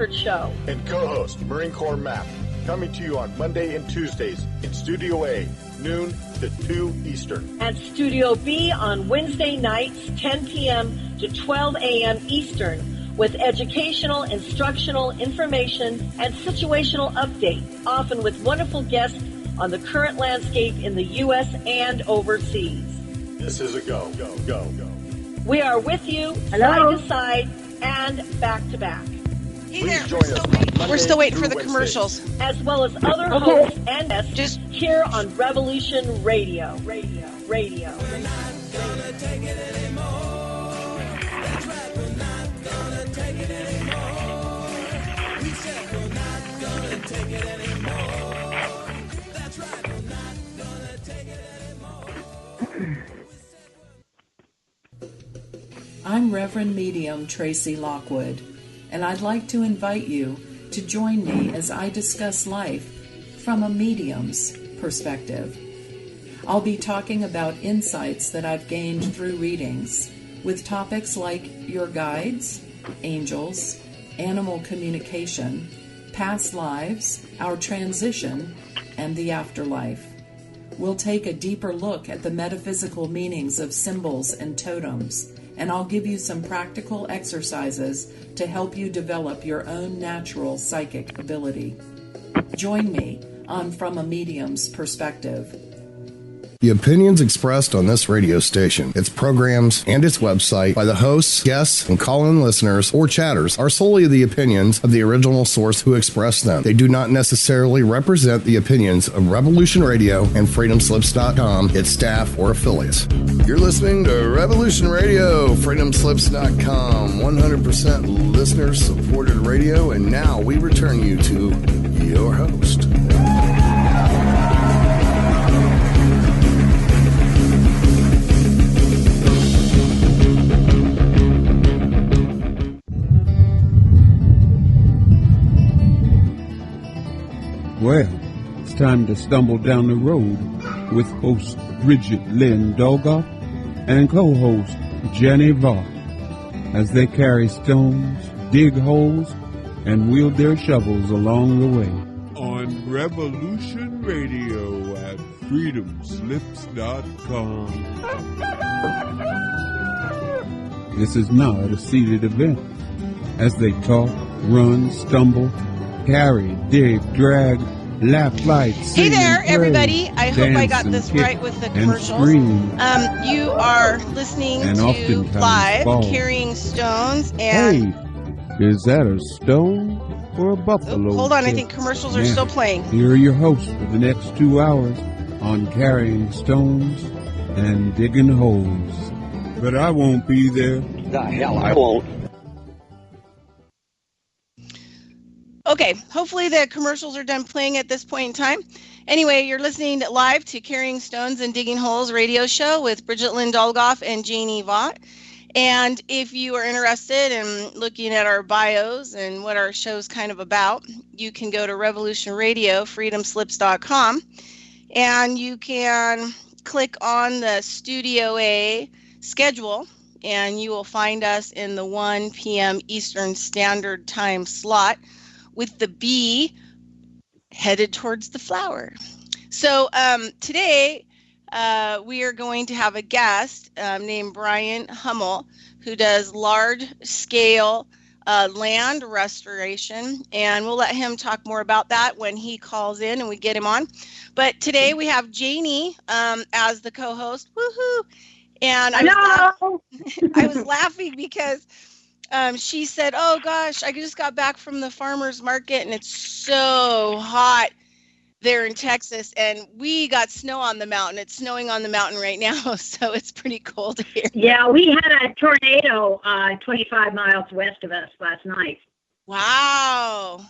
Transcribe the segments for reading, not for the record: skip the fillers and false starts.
Concord Show. And co-host Marine Corps Matt, coming to you on Monday and Tuesdays in Studio A, noon to 2 Eastern. And Studio B on Wednesday nights, 10 p.m. to 12 a.m. Eastern, with educational, instructional, information, and situational updates, often with wonderful guests on the current landscape in the U.S. and overseas. This is a go. We are with you, Hello? side to side and back to back. Hey there, we're still waiting for the commercials. As well as other hosts and guests just here on Revolution Radio. Radio. We're not gonna take it anymore. That's right, we're not gonna take it anymore. We said we're not gonna take it anymore. That's right, we're not gonna take it anymore. I'm Reverend Medium Tracy Lockwood, and I'd like to invite you to join me as I discuss life from a medium's perspective. I'll be talking about insights that I've gained through readings, with topics like your guides, angels, animal communication, past lives, our transition, and the afterlife. We'll take a deeper look at the metaphysical meanings of symbols and totems, and I'll give you some practical exercises to help you develop your own natural psychic ability. Join me on From a Medium's Perspective. The opinions expressed on this radio station, its programs, and its website by the hosts, guests, and call-in listeners or chatters are solely the opinions of the original source who expressed them. They do not necessarily represent the opinions of Revolution Radio and FreedomSlips.com, its staff, or affiliates. You're listening to Revolution Radio, FreedomSlips.com, 100% listener-supported radio, and now we return you to your host. Well, it's time to stumble down the road with host Bridgette Lynn Dolgoff and co-host Jannie Vaught as they carry stones, dig holes, and wield their shovels along the way. On Revolution Radio at freedomslips.com. This is not a seated event as they talk, run, stumble, carry, dig, drag, laugh, fight, sing, Hey there, pray, everybody. I hope I got dance this and kick right with the and commercials. scream. You are listening And to oftentimes Live, fall. Carrying Stones, and Hey, is that a stone or a buffalo? hold on, I tail? think commercials are Yeah. still playing. Here are your hosts for the next 2 hours on Carrying Stones and Digging Holes. But I won't be there. The hell I won't. Okay, hopefully the commercials are done playing at this point in time. Anyway, you're listening live to Carrying Stones and Digging Holes radio show with Bridgette Lynn Dolgoff and Jannie Vaught. And if you are interested in looking at our bios and what our show's kind of about, you can go to Revolution Radio, freedomslips.com, and you can click on the Studio A schedule, and you will find us in the 1 p.m. Eastern Standard Time slot, with the B headed towards the flower. So today we are going to have a guest named Bryan Hummel, who does large-scale land restoration, and we'll let him talk more about that when he calls in and we get him on. But today we have Jannie as the co-host. Woohoo! And I was laughing because she said, oh gosh, I just got back from the farmer's market and it's so hot there in Texas, and we got snow on the mountain. It's snowing on the mountain right now, so it's pretty cold here. Yeah, we had a tornado 25 miles west of us last night. Wow.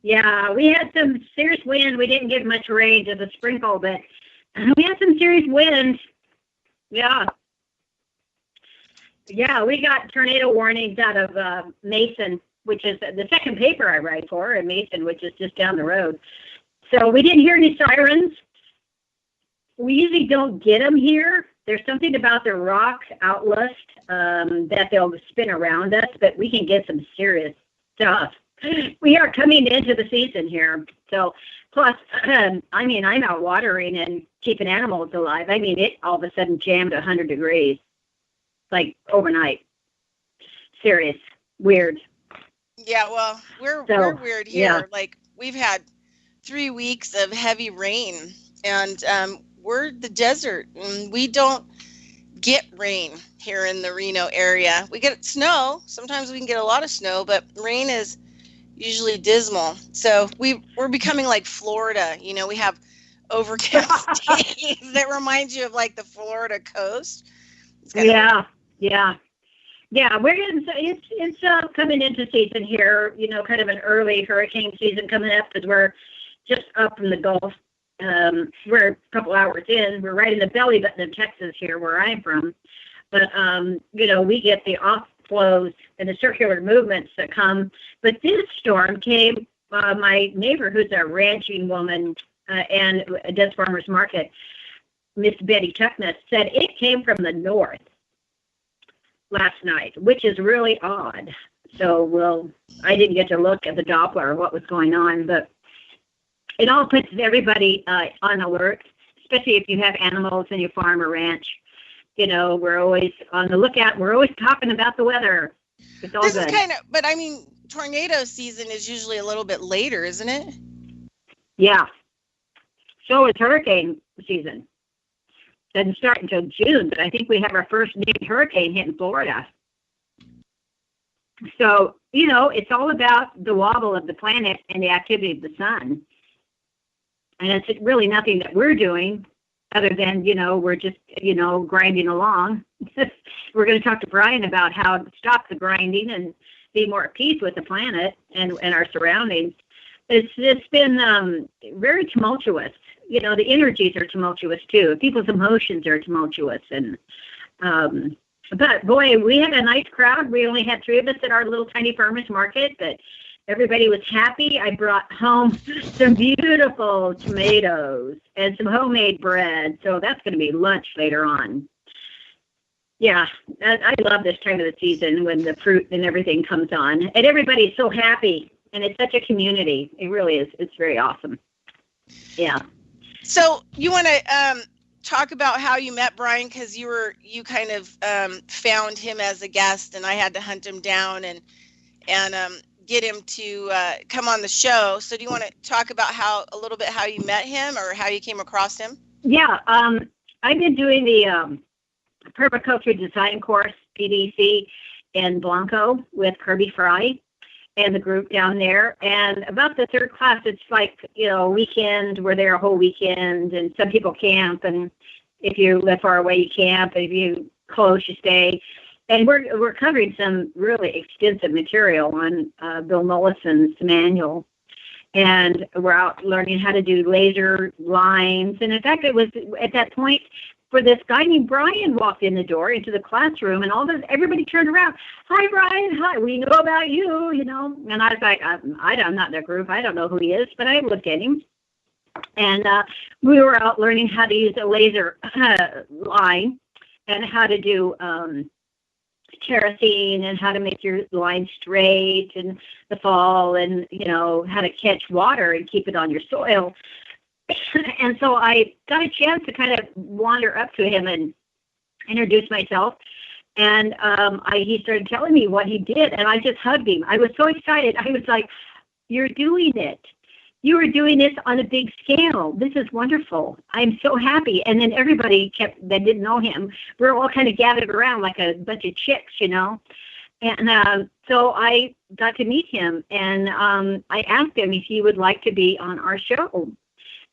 Yeah, we had some serious wind. We didn't get much rain, just a sprinkle, but we had some serious wind. Yeah. Yeah, we got tornado warnings out of Mason, which is the second paper I write for, in Mason, which is just down the road. So we didn't hear any sirens. We usually don't get them here. There's something about the rock outlust that they'll spin around us, but we can get some serious stuff. We are coming into the season here. So, plus, I mean, I'm out watering and keeping animals alive. I mean, it all of a sudden jammed 100 degrees, like overnight. Serious. Weird. Yeah, well, we're weird here. Yeah. Like, we've had 3 weeks of heavy rain, and we're the desert, and we don't get rain here in the Reno area. We get snow. Sometimes we can get a lot of snow, but rain is usually dismal. So we're becoming like Florida. You know, we have overcast days that remind you of like the Florida coast. Yeah. We're getting it's coming into season here. You know, kind of an early hurricane season coming up because we're just up from the Gulf. We're a couple hours in. We're right in the belly button of Texas here, where I'm from. But you know, we get the off flows and the circular movements that come. But this storm came. My neighbor, who's a ranching woman and does farmers market, Miss Betty Tuckness, said it came from the north last night, which is really odd. So, I didn't get to look at the Doppler or what was going on, but it all puts everybody on alert, especially if you have animals in your farm or ranch. You know, we're always on the lookout. We're always talking about the weather. It's all this good. is kind of, but I mean, tornado season is usually a little bit later, isn't it? Yeah. So is hurricane season. Doesn't start until June, but I think we have our first named hurricane hitting Florida. So, you know, it's all about the wobble of the planet and the activity of the sun. And it's really nothing that we're doing other than, you know, we're just, you know, grinding along. We're going to talk to Bryan about how to stop the grinding and be more at peace with the planet and our surroundings. It's been very tumultuous. You know, the energies are tumultuous too. People's emotions are tumultuous. And but boy, we had a nice crowd. We only had 3 of us at our little tiny farmers market, but everybody was happy. I brought home some beautiful tomatoes and some homemade bread. So that's going to be lunch later on. Yeah, I love this time of the season when the fruit and everything comes on. And everybody's so happy. And it's such a community. It really is. It's very awesome. Yeah. So you want to talk about how you met Bryan, because you kind of found him as a guest, and I had to hunt him down and get him to come on the show. So do you want to talk about a little bit how you met him or how you came across him? Yeah, I've been doing the permaculture design course, PDC, in Blanco with Kirby Fry and the group down there. And about the 3rd class, it's like, you know, weekend. We're there a whole weekend, and some people camp. And if you live far away, you camp. If you close, you stay. And we're covering some really extensive material on Bill Mollison's manual. And we're out learning how to do laser lines. And in fact, it was at that point for this guy named Bryan walked in the door into the classroom, and everybody turned around. Hi, Bryan. Hi. We know about you, you know. And I was like, I'm not in that group. I don't know who he is, but I looked at him. And we were out learning how to use a laser line and how to do terracing and how to make your line straight in the fall, and, you know, how to catch water and keep it on your soil. And so I got a chance to kind of wander up to him and introduce myself. And he started telling me what he did, and I just hugged him. I was so excited. I was like, you're doing it. You are doing this on a big scale. This is wonderful. I'm so happy. And then everybody that didn't know him, we're all kind of gathered around like a bunch of chicks, you know. And so I got to meet him, and I asked him if he would like to be on our show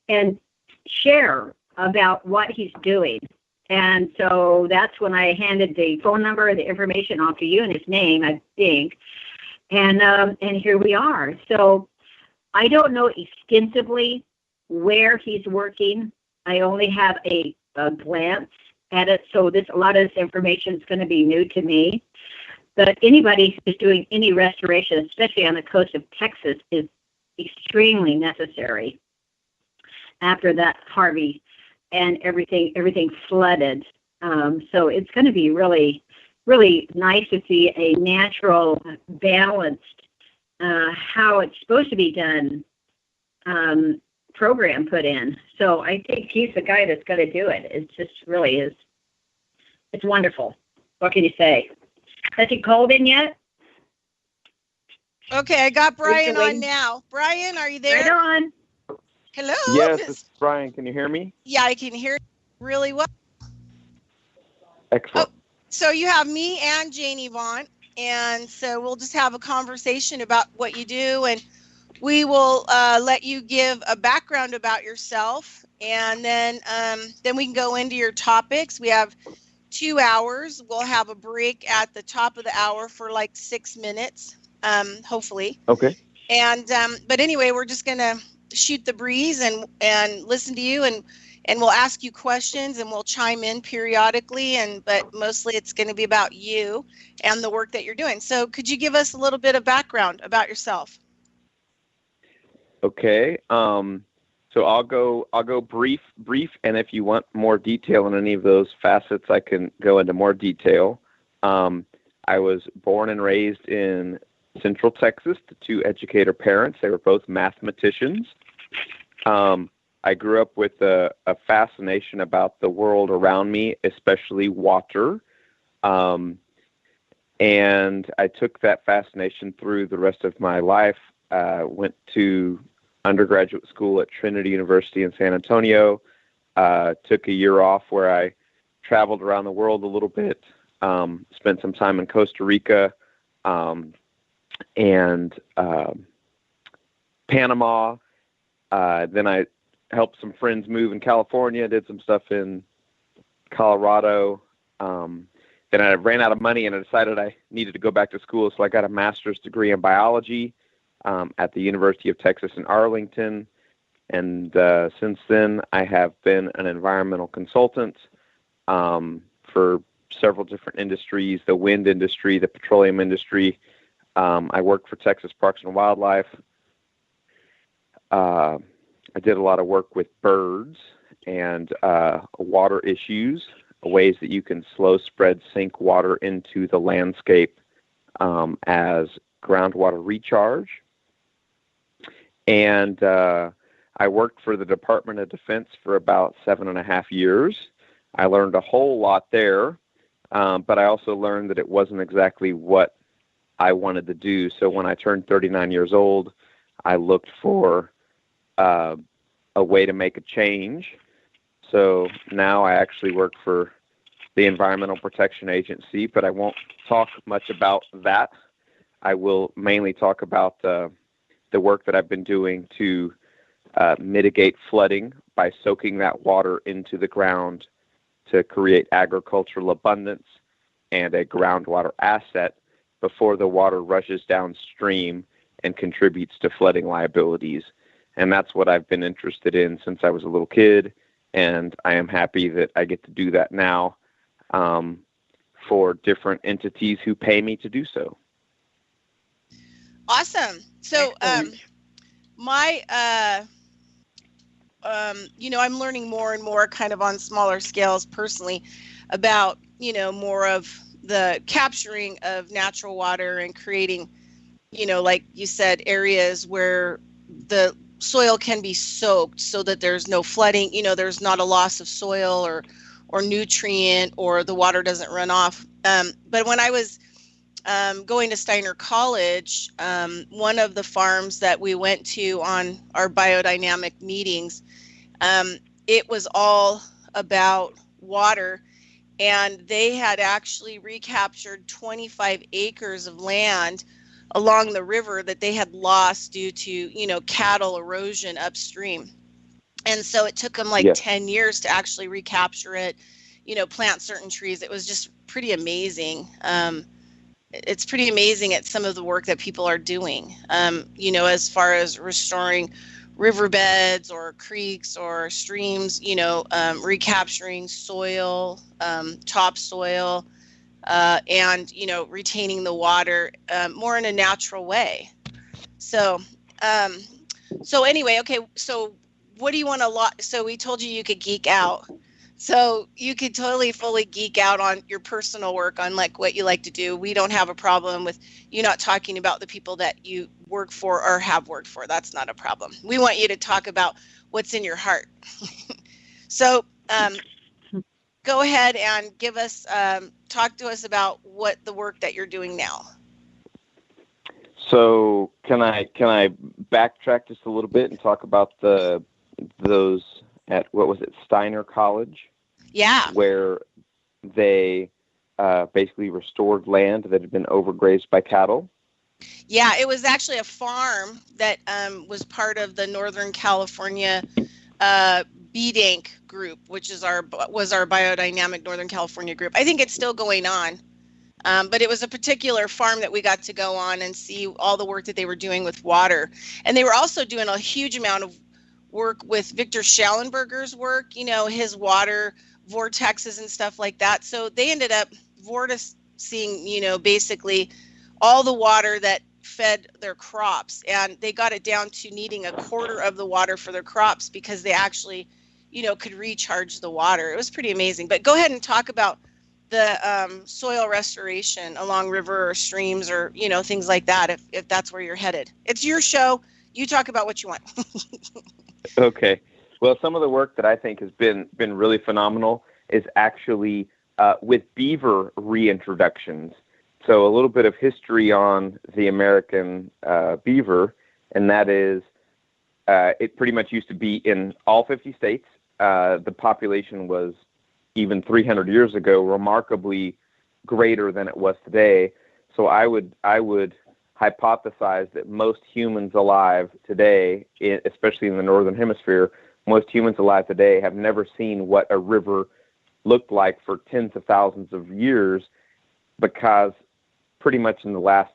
and share about what he's doing. And so that's when I handed the phone number, the information off to you, and his name, I think. And here we are. So I don't know extensively where he's working. I only have a glance at it. So a lot of this information is going to be new to me. But anybody who's doing any restoration, especially on the coast of Texas, is extremely necessary after that Harvey and everything flooded. So it's going to be really, really nice to see a natural, balanced how it's supposed to be done program put in. So I think he's the guy that's going to do it. It just really is. It's wonderful. What can you say? Has he called in yet? Okay, I got Bryan on now. Bryan, are you there? Right on. Hello. Yes, it's Bryan. Can you hear me? Yeah, I can hear you really well. Excellent. Oh, so you have me and Jannie Vaught, and so we'll just have a conversation about what you do, and we will let you give a background about yourself, and then we can go into your topics. We have 2 hours. We'll have a break at the top of the hour for like 6 minutes, hopefully. Okay. And but anyway, we're just gonna shoot the breeze and listen to you, and we'll ask you questions, and we'll chime in periodically, but mostly it's going to be about you and the work that you're doing. So could you give us a little bit of background about yourself? Okay. So I'll go brief, and if you want more detail in any of those facets, I can go into more detail. I was born and raised in Central Texas to 2 educator parents. They were both mathematicians. I grew up with a fascination about the world around me, especially water. And I took that fascination through the rest of my life. Went to undergraduate school at Trinity University in San Antonio. Took a year off where I traveled around the world a little bit. Spent some time in Costa Rica and Panama. Then I helped some friends move in California, did some stuff in Colorado. Then I ran out of money and I decided I needed to go back to school. So I got a master's degree in biology at the University of Texas in Arlington. And since then, I have been an environmental consultant for several different industries, the wind industry, the petroleum industry. I worked for Texas Parks and Wildlife. I did a lot of work with birds and water issues, ways that you can slow spread sink water into the landscape as groundwater recharge. And I worked for the Department of Defense for about 7.5 years. I learned a whole lot there, but I also learned that it wasn't exactly what I wanted to do. So when I turned 39 years old, I looked for a way to make a change. So now I actually work for the Environmental Protection Agency, but I won't talk much about that. I will mainly talk about the work that I've been doing to mitigate flooding by soaking that water into the ground to create agricultural abundance and a groundwater asset before the water rushes downstream and contributes to flooding liabilities. And that's what I've been interested in since I was a little kid, and I am happy that I get to do that now for different entities who pay me to do so. Awesome. So I'm learning more and more kind of on smaller scales personally about, more of the capturing of natural water and creating, like you said, areas where the soil can be soaked so that there's no flooding, there's not a loss of soil or nutrient, or the water doesn't run off. But when I was going to Steiner College, one of the farms that we went to on our biodynamic meetings, it was all about water, and they had actually recaptured 25 acres of land along the river that they had lost due to, cattle erosion upstream. And so it took them 10 years to actually recapture it, plant certain trees. It was just pretty amazing. It's pretty amazing at some of the work that people are doing, as far as restoring riverbeds or creeks or streams, recapturing soil, topsoil, and, retaining the water more in a natural way. So anyway, okay, so what do you want to so we told you could geek out. So you could totally fully geek out on your personal work, on like what you like to do. We don't have a problem with you not talking about the people that you work for or have worked for. That's not a problem. We want you to talk about what's in your heart. So go ahead and give us, talk to us about what the work that you're doing now. So can I backtrack just a little bit and talk about those at, what was it, Steiner College? Yeah. Where they basically restored land that had been overgrazed by cattle. Yeah, it was actually a farm that was part of the Northern California BDANC group, which was our Biodynamic Northern California group. I think it's still going on. But it was a particular farm that we got to go on and see all the work that they were doing with water. And they were also doing a huge amount of work with Victor Schallenberger's work, you know, his water vortexes and stuff like that. So they ended up vorticing, you know, basically all the water that fed their crops. And they got it down to needing a quarter of the water for their crops because they actually, you know, could recharge the water. It was pretty amazing. But go ahead and talk about the soil restoration along river or streams or, you know, things like that, if that's where you're headed. It's your show. You talk about what you want. Okay. Well, some of the work that I think has been really phenomenal is actually with beaver reintroductions. So a little bit of history on the American beaver, and that is it pretty much used to be in all 50 states. The population was, even 300 years ago, remarkably greater than it was today. So I would hypothesize that most humans alive today, especially in the Northern Hemisphere, most humans alive today have never seen what a river looked like for tens of thousands of years, because pretty much in the last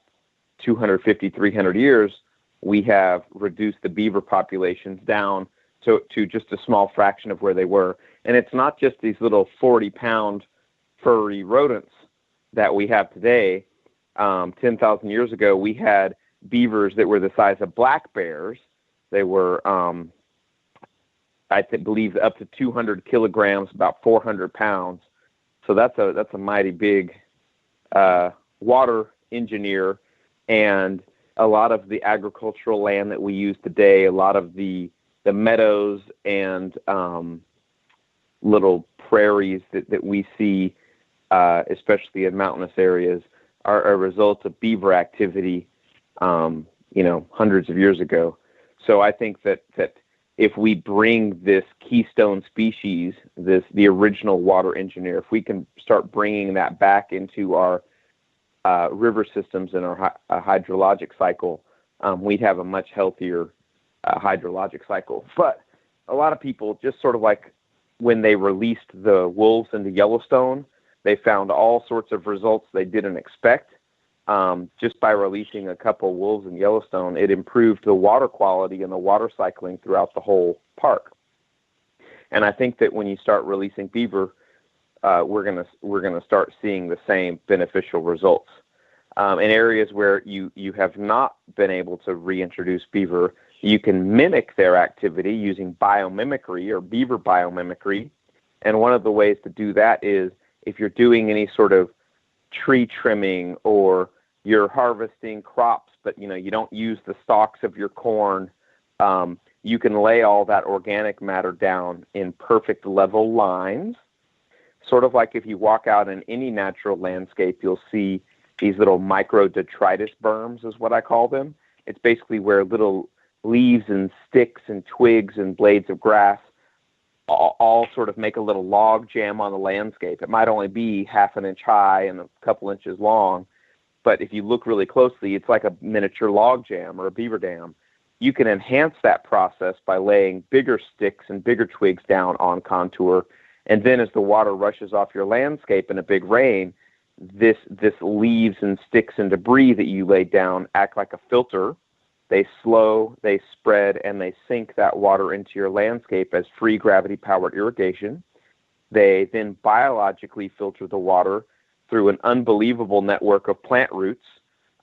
250, 300 years, we have reduced the beaver populations down to just a small fraction of where they were. And it's not just these little 40-pound furry rodents that we have today. 10,000 years ago, we had beavers that were the size of black bears. They were, I believe, up to 200 kilograms, about 400 pounds. So that's a mighty big water engineer. And a lot of the agricultural land that we use today, a lot of the meadows and little prairies that we see, especially in mountainous areas, are a result of beaver activity, hundreds of years ago. So I think that if we bring this keystone species, the original water engineer, if we can start bringing that back into our river systems and our hydrologic cycle, we'd have a much healthier hydrologic cycle. But a lot of people, just sort of like when they released the wolves into Yellowstone, they found all sorts of results they didn't expect. Just by releasing a couple wolves in Yellowstone, it improved the water quality and the water cycling throughout the whole park. And I think that when you start releasing beaver, we're gonna start seeing the same beneficial results. In areas where you have not been able to reintroduce beaver, you can mimic their activity using biomimicry or beaver biomimicry. And one of the ways to do that is if you're doing any sort of tree trimming or you're harvesting crops, but you don't use the stalks of your corn, you can lay all that organic matter down in perfect level lines. Sort of like if you walk out in any natural landscape, you'll see these little micro detritus berms is what I call them. It's basically where little leaves and sticks and twigs and blades of grass all sort of make a little log jam on the landscape. It might only be half an inch high and a couple inches long, but if you look really closely, it's like a miniature log jam or a beaver dam. You can enhance that process by laying bigger sticks and bigger twigs down on contour, and then as the water rushes off your landscape in a big rain, this leaves and sticks and debris that you laid down act like a filter. They slow, they spread, and they sink that water into your landscape as free gravity-powered irrigation. They then biologically filter the water through an unbelievable network of plant roots.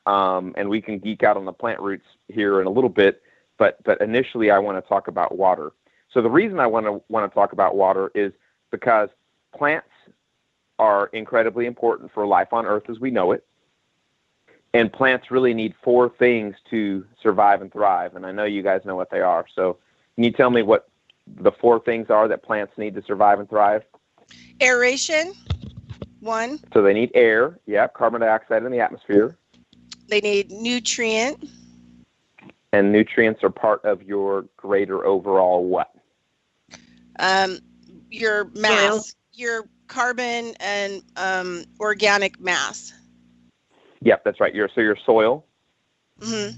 And we can geek out on the plant roots here in a little bit, but initially I want to talk about water. So the reason I want to talk about water is because plants are incredibly important for life on Earth as we know it. And plants really need 4 things to survive and thrive. And I know you guys know what they are. So can you tell me what the 4 things are that plants need to survive and thrive? Aeration, 1. So they need air, carbon dioxide in the atmosphere. They need nutrient. And nutrients are part of your greater overall what? Your mass, your carbon and organic mass. Yep, that's right. Your soil. Mm-hmm.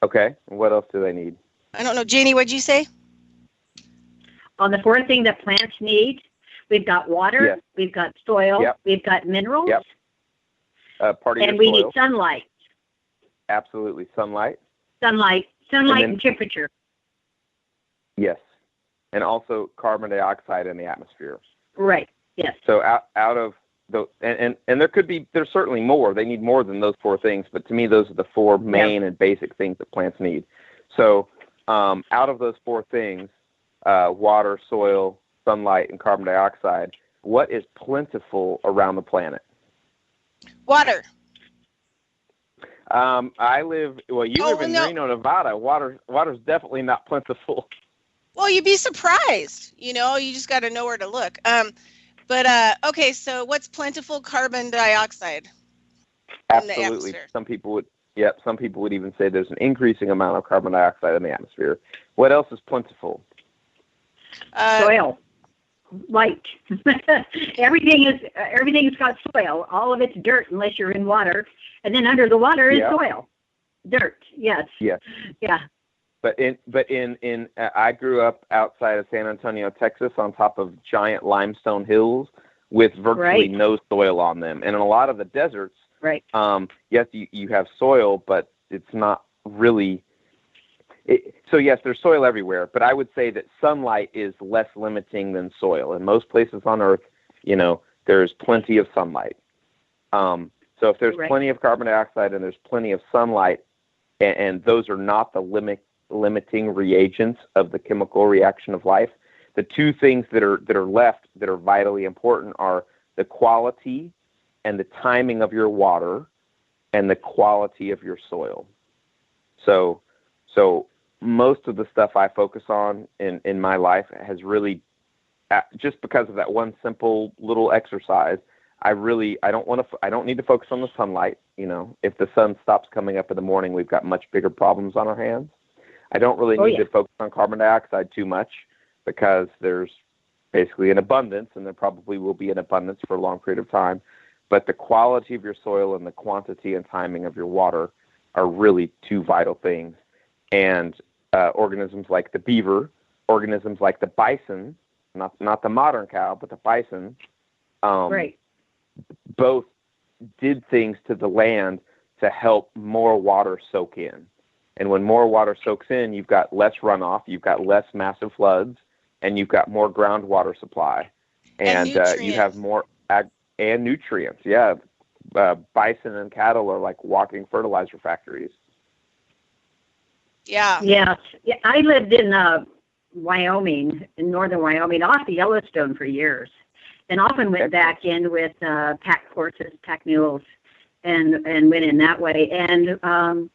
Okay. And what else do they need? I don't know. Jannie, what'd you say? On the 4th thing that plants need, we've got water, we've got soil, we've got minerals, part of and your we soil. need sunlight. Absolutely. Sunlight And temperature. Yes. And also carbon dioxide in the atmosphere. Right. Yes. So out of the and there's certainly more. They need more than those 4 things, but to me those are the 4 main and basic things that plants need. So out of those 4 things, water, soil, sunlight, and carbon dioxide, what is plentiful around the planet? Water. You live in Reno, Nevada. Water's definitely not plentiful. Well, you'd be surprised. You just got to know where to look. Okay, so what's plentiful? Carbon dioxide. Absolutely. Some people would even say there's an increasing amount of carbon dioxide in the atmosphere. What else is plentiful? Soil. Light. Everything's got soil. All of it's dirt unless you're in water. And then under the water is soil. Dirt. Yes. Yes. Yeah. But I grew up outside of San Antonio, Texas, on top of giant limestone hills with virtually no soil on them. And in a lot of the deserts, yes, you have soil, but it's not really. So yes, there's soil everywhere, but I would say that sunlight is less limiting than soil. In most places on Earth, there's plenty of sunlight. So if there's plenty of carbon dioxide and there's plenty of sunlight, and those are not the limiting reagents of the chemical reaction of life, the 2 things that are left that are vitally important are the quality and the timing of your water and the quality of your soil. So most of the stuff I focus on in my life has really, just because of that one simple little exercise, I don't need to focus on the sunlight. If the sun stops coming up in the morning, we've got much bigger problems on our hands. I don't really need to focus on carbon dioxide too much because there's basically an abundance, and there probably will be an abundance for a long period of time. But the quality of your soil and the quantity and timing of your water are really 2 vital things. And organisms like the beaver, organisms like the bison, not the modern cow, but the bison, both did things to the land to help more water soak in. And when more water soaks in, you've got less runoff, you've got less massive floods, and you've got more groundwater supply. And you have more and nutrients. Yeah, bison and cattle are like walking fertilizer factories. Yeah. Yes. Yeah, I lived in Wyoming, in northern Wyoming, off the Yellowstone for years, and often went back in with pack horses, pack mules, and went in that way. And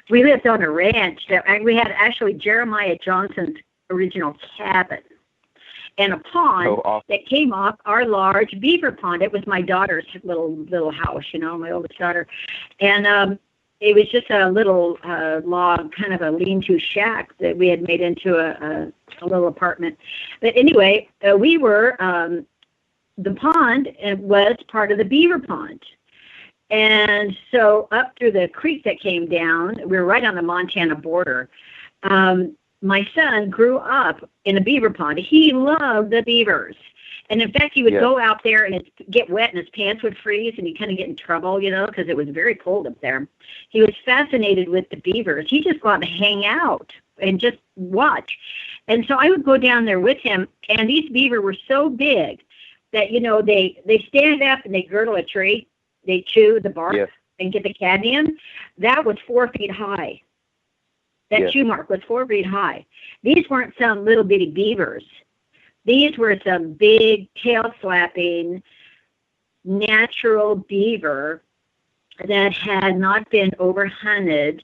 we lived on a ranch that we had actually Jeremiah Johnson's original cabin and a pond that came off our large beaver pond. It was my daughter's little house, my oldest daughter, and it was just a little log, kind of a lean-to shack that we had made into a little apartment. But anyway, we were, the pond was part of the beaver pond. And so up through the creek that came down, we were right on the Montana border. My son grew up in a beaver pond. He loved the beavers. And in fact, he would go out there and get wet and his pants would freeze and he'd kind of get in trouble, because it was very cold up there. He was fascinated with the beavers. He just wanted to hang out and just watch. And so I would go down there with him, and these beaver were so big that, they stand up and they girdle a tree. They chew the bark and get the cadmium. That was 4 feet high. That chew mark was 4 feet high. These weren't some little bitty beavers. These were some big tail-slapping natural beaver that had not been overhunted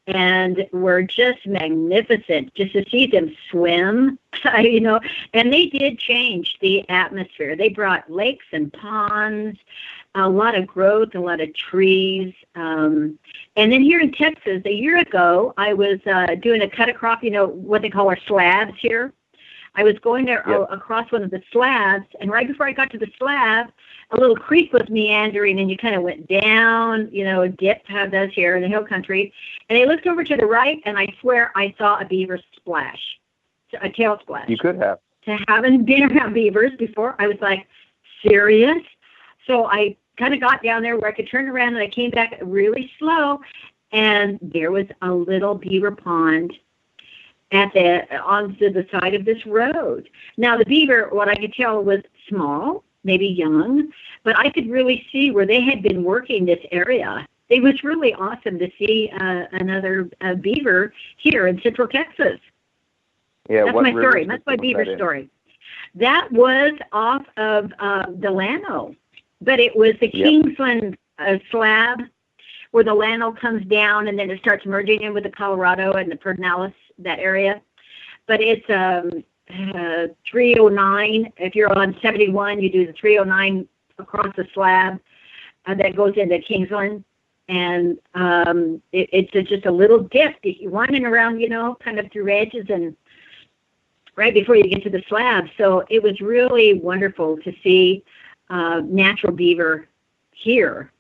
and were just magnificent. Just to see them swim, and they did change the atmosphere. They brought lakes and ponds, a lot of growth, a lot of trees. And then here in Texas, a year ago, I was doing a cut across, what they call our slabs here. I was going there across one of the slabs, and right before I got to the slab, a little creek was meandering, and you kind of went down, dip, how it does here in the hill country. And I looked over to the right, and I swear I saw a beaver splash, a tail splash. You could have. To having been around beavers before, I was like, serious? So I kind of got down there where I could turn around, and I came back really slow, and there was a little beaver pond onto the side of this road. Now, the beaver, what I could tell, was small, maybe young, but I could really see where they had been working this area. It was really awesome to see another beaver here in Central Texas. Yeah, that's my story. That's my beaver story. That was off of the Llano, but it was the Kingsland slab where the Llano comes down and then it starts merging in with the Colorado and the Pedernales, that area. But it's 309. If you're on 71, you do the 309 across the slab that goes into Kingsland. And it's just a little dip. You're winding around, kind of through edges and right before you get to the slab. So it was really wonderful to see natural beaver here,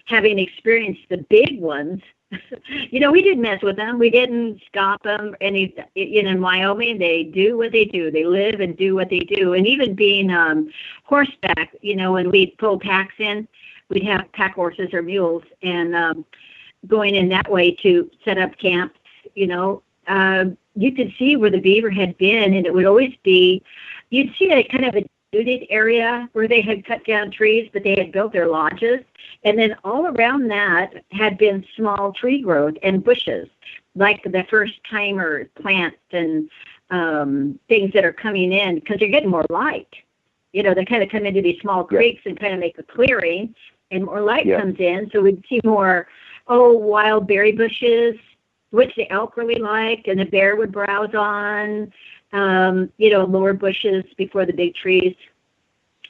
having experienced the big ones. We didn't mess with them. We didn't stop them. And in Wyoming, they do what they do. They live and do what they do. And even being horseback, when we'd pull packs in, we'd have pack horses or mules, and going in that way to set up camps, you could see where the beaver had been, and it would always be, you'd see a kind of a wooded area where they had cut down trees, but they had built their lodges. And then all around that had been small tree growth and bushes, like the first timer plants and things that are coming in because they're getting more light. They kind of come into these small creeks and kind of make a clearing, and more light comes in. So we'd see more, wild berry bushes, which the elk really liked, and the bear would browse on, lower bushes before the big trees.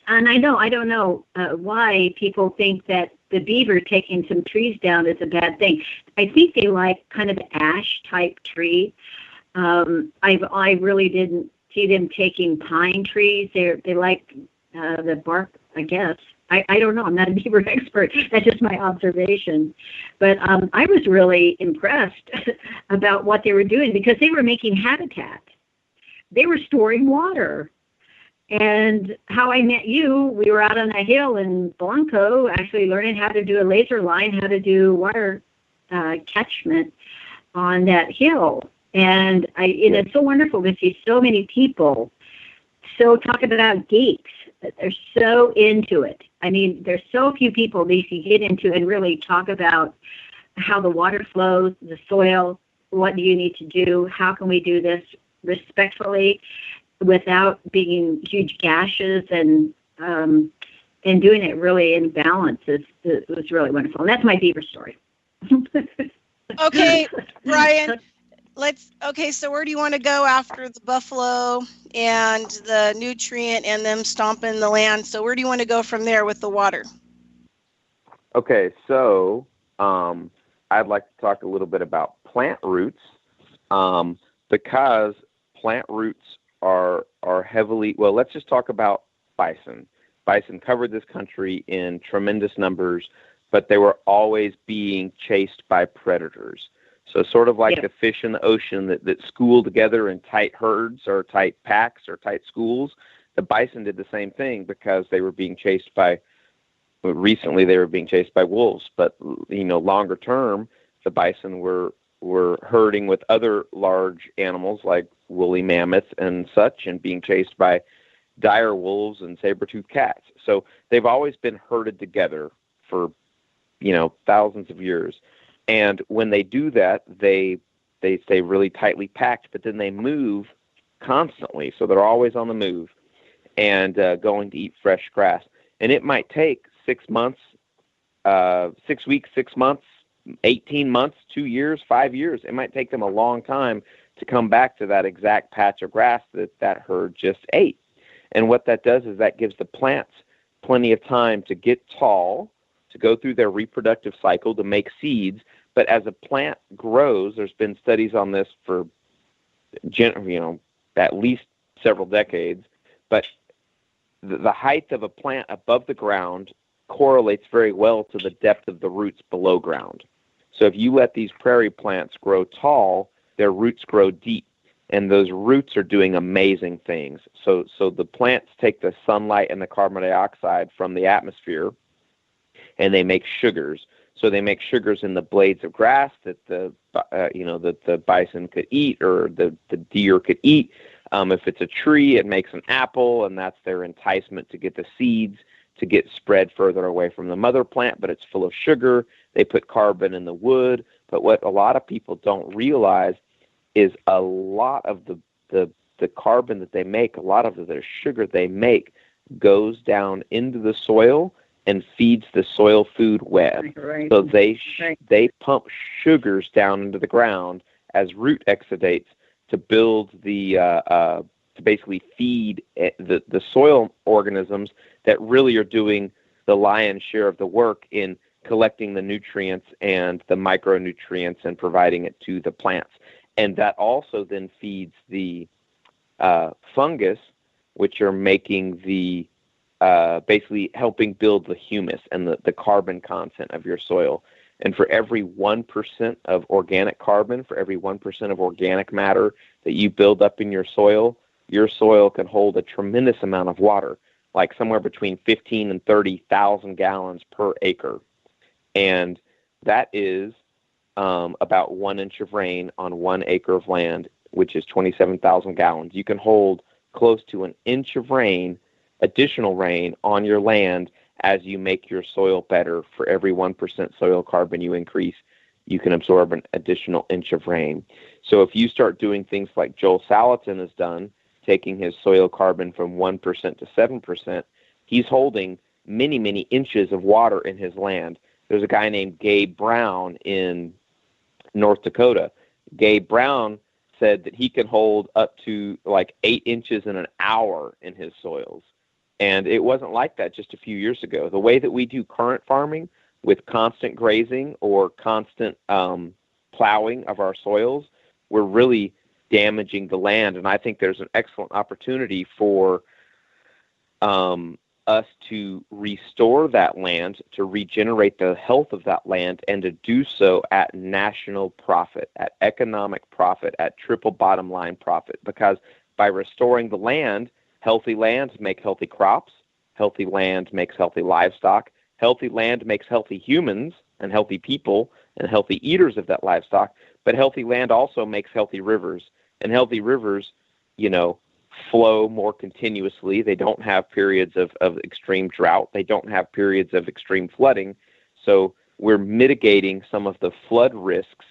And I don't know why people think that the beaver taking some trees down is a bad thing. I think they like kind of ash type tree. I really didn't see them taking pine trees. They like the bark, I guess. I don't know. I'm not a beaver expert. That's just my observation. But I was really impressed about what they were doing because they were making habitat. They were storing water. And how I met you, we were out on a hill in Blanco, actually learning how to do a laser line, how to do water catchment on that hill. And it's so wonderful to see so many people. So talking about geeks, they're so into it. I mean, there's so few people that you can get into and really talk about how the water flows, the soil, what do you need to do, how can we do this respectfully without being huge gashes, and doing it really in balance. It was really wonderful. And that's my beaver story. Okay, Bryan, so where do you want to go after the buffalo and the nutrient and them stomping the land? So where do you want to go from there with the water? Okay, so I'd like to talk a little bit about plant roots, because plant roots are heavily, well, let's just talk about bison. Bison covered this country in tremendous numbers, but they were always being chased by predators. So sort of like the fish in the ocean that school together in tight herds or tight packs or tight schools, the bison did the same thing because they were being chased by, recently they were being chased by wolves. But, longer term, the bison were herding with other large animals like woolly mammoth and such, and being chased by dire wolves and saber-toothed cats. So they've always been herded together for, thousands of years. And when they do that, they stay really tightly packed, but then they move constantly. So they're always on the move. and going to eat fresh grass. And it might take 6 months, 6 weeks, 6 months, 18 months, 2 years, 5 years. It might take them a long time to come back to that exact patch of grass that herd just ate. And what that does is that gives the plants plenty of time to get tall, to go through their reproductive cycle, to make seeds. But as a plant grows, there's been studies on this for, at least several decades. But the height of a plant above the ground correlates very well to the depth of the roots below ground. So if you let these prairie plants grow tall, their roots grow deep, and those roots are doing amazing things. So the plants take the sunlight and the carbon dioxide from the atmosphere, and they make sugars. So they make sugars in the blades of grass that the bison could eat, or the deer could eat. If it's a tree, it makes an apple, and that's their enticement to get the seeds to get spread further away from the mother plant, but it's full of sugar. They put carbon in the wood. But what a lot of people don't realize is a lot of the carbon that they make, a lot of the sugar they make, goes down into the soil and feeds the soil food web. Right. So they pump sugars down into the ground as root exudates to build to basically feed the soil organisms that really are doing the lion's share of the work in collecting the nutrients and the micronutrients and providing it to the plants. And that also then feeds the fungus, which are making the basically helping build the humus and the carbon content of your soil. And for every 1% of organic carbon, for every 1% of organic matter that you build up in your soil can hold a tremendous amount of water, like somewhere between 15 and 30,000 gallons per acre. And that is about 1 inch of rain on 1 acre of land, which is 27,000 gallons. You can hold close to an inch of rain, additional rain, on your land as you make your soil better. For every 1% soil carbon you increase, you can absorb an additional inch of rain. So if you start doing things like Joel Salatin has done, taking his soil carbon from 1% to 7%, he's holding many, many inches of water in his land. There's a guy named Gabe Brown in North Dakota. Gabe Brown said that he can hold up to like 8 inches in an hour in his soils. And it wasn't like that just a few years ago. The way that we do current farming with constant grazing or constant plowing of our soils, we're really damaging the land. And I think there's an excellent opportunity for us to restore that land, to regenerate the health of that land, and to do so at national profit, at economic profit, at triple bottom line profit. Because by restoring the land, healthy lands make healthy crops, healthy land makes healthy livestock, healthy land makes healthy humans and healthy people and healthy eaters of that livestock, but healthy land also makes healthy rivers. And healthy rivers, flow more continuously. They don't have periods of extreme drought. They don't have periods of extreme flooding. So we're mitigating some of the flood risks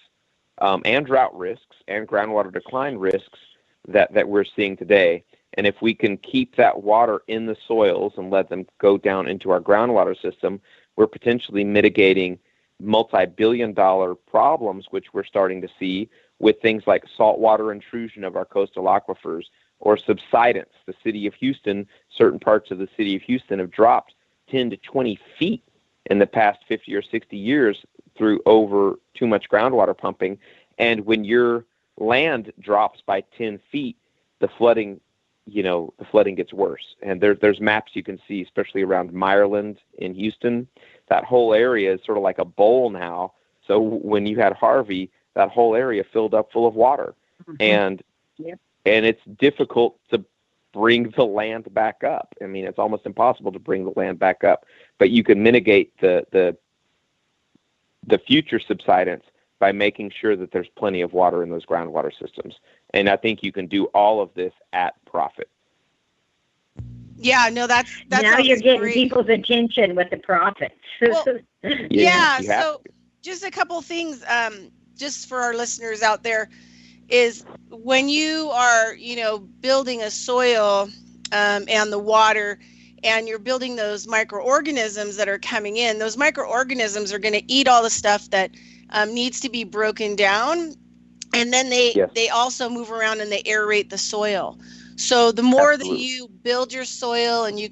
and drought risks and groundwater decline risks that we're seeing today. And if we can keep that water in the soils and let them go down into our groundwater system, we're potentially mitigating multi-billion-dollar problems, which we're starting to see with things like saltwater intrusion of our coastal aquifers or subsidence. The city of Houston, certain parts of the city of Houston have dropped 10 to 20 feet in the past 50 or 60 years through over too much groundwater pumping. And when your land drops by 10 feet, the flooding gets worse. And there's maps you can see, especially around Meyerland in Houston. That whole area is sort of like a bowl now. So when you had Harvey, that whole area filled up full of water. Mm-hmm. And it's difficult to bring the land back up. I mean, it's almost impossible to bring the land back up. But you can mitigate the future subsidence by making sure that there's plenty of water in those groundwater systems. And I think you can do all of this at profit. Yeah, no, that's now you're getting great. People's attention with the profit. Well, yeah, so just a couple things, just for our listeners out there, is when you are, building a soil and the water, and you're building those microorganisms that are coming in. Those microorganisms are going to eat all the stuff that needs to be broken down, and then they also move around and they aerate the soil. So the more that you build your soil and you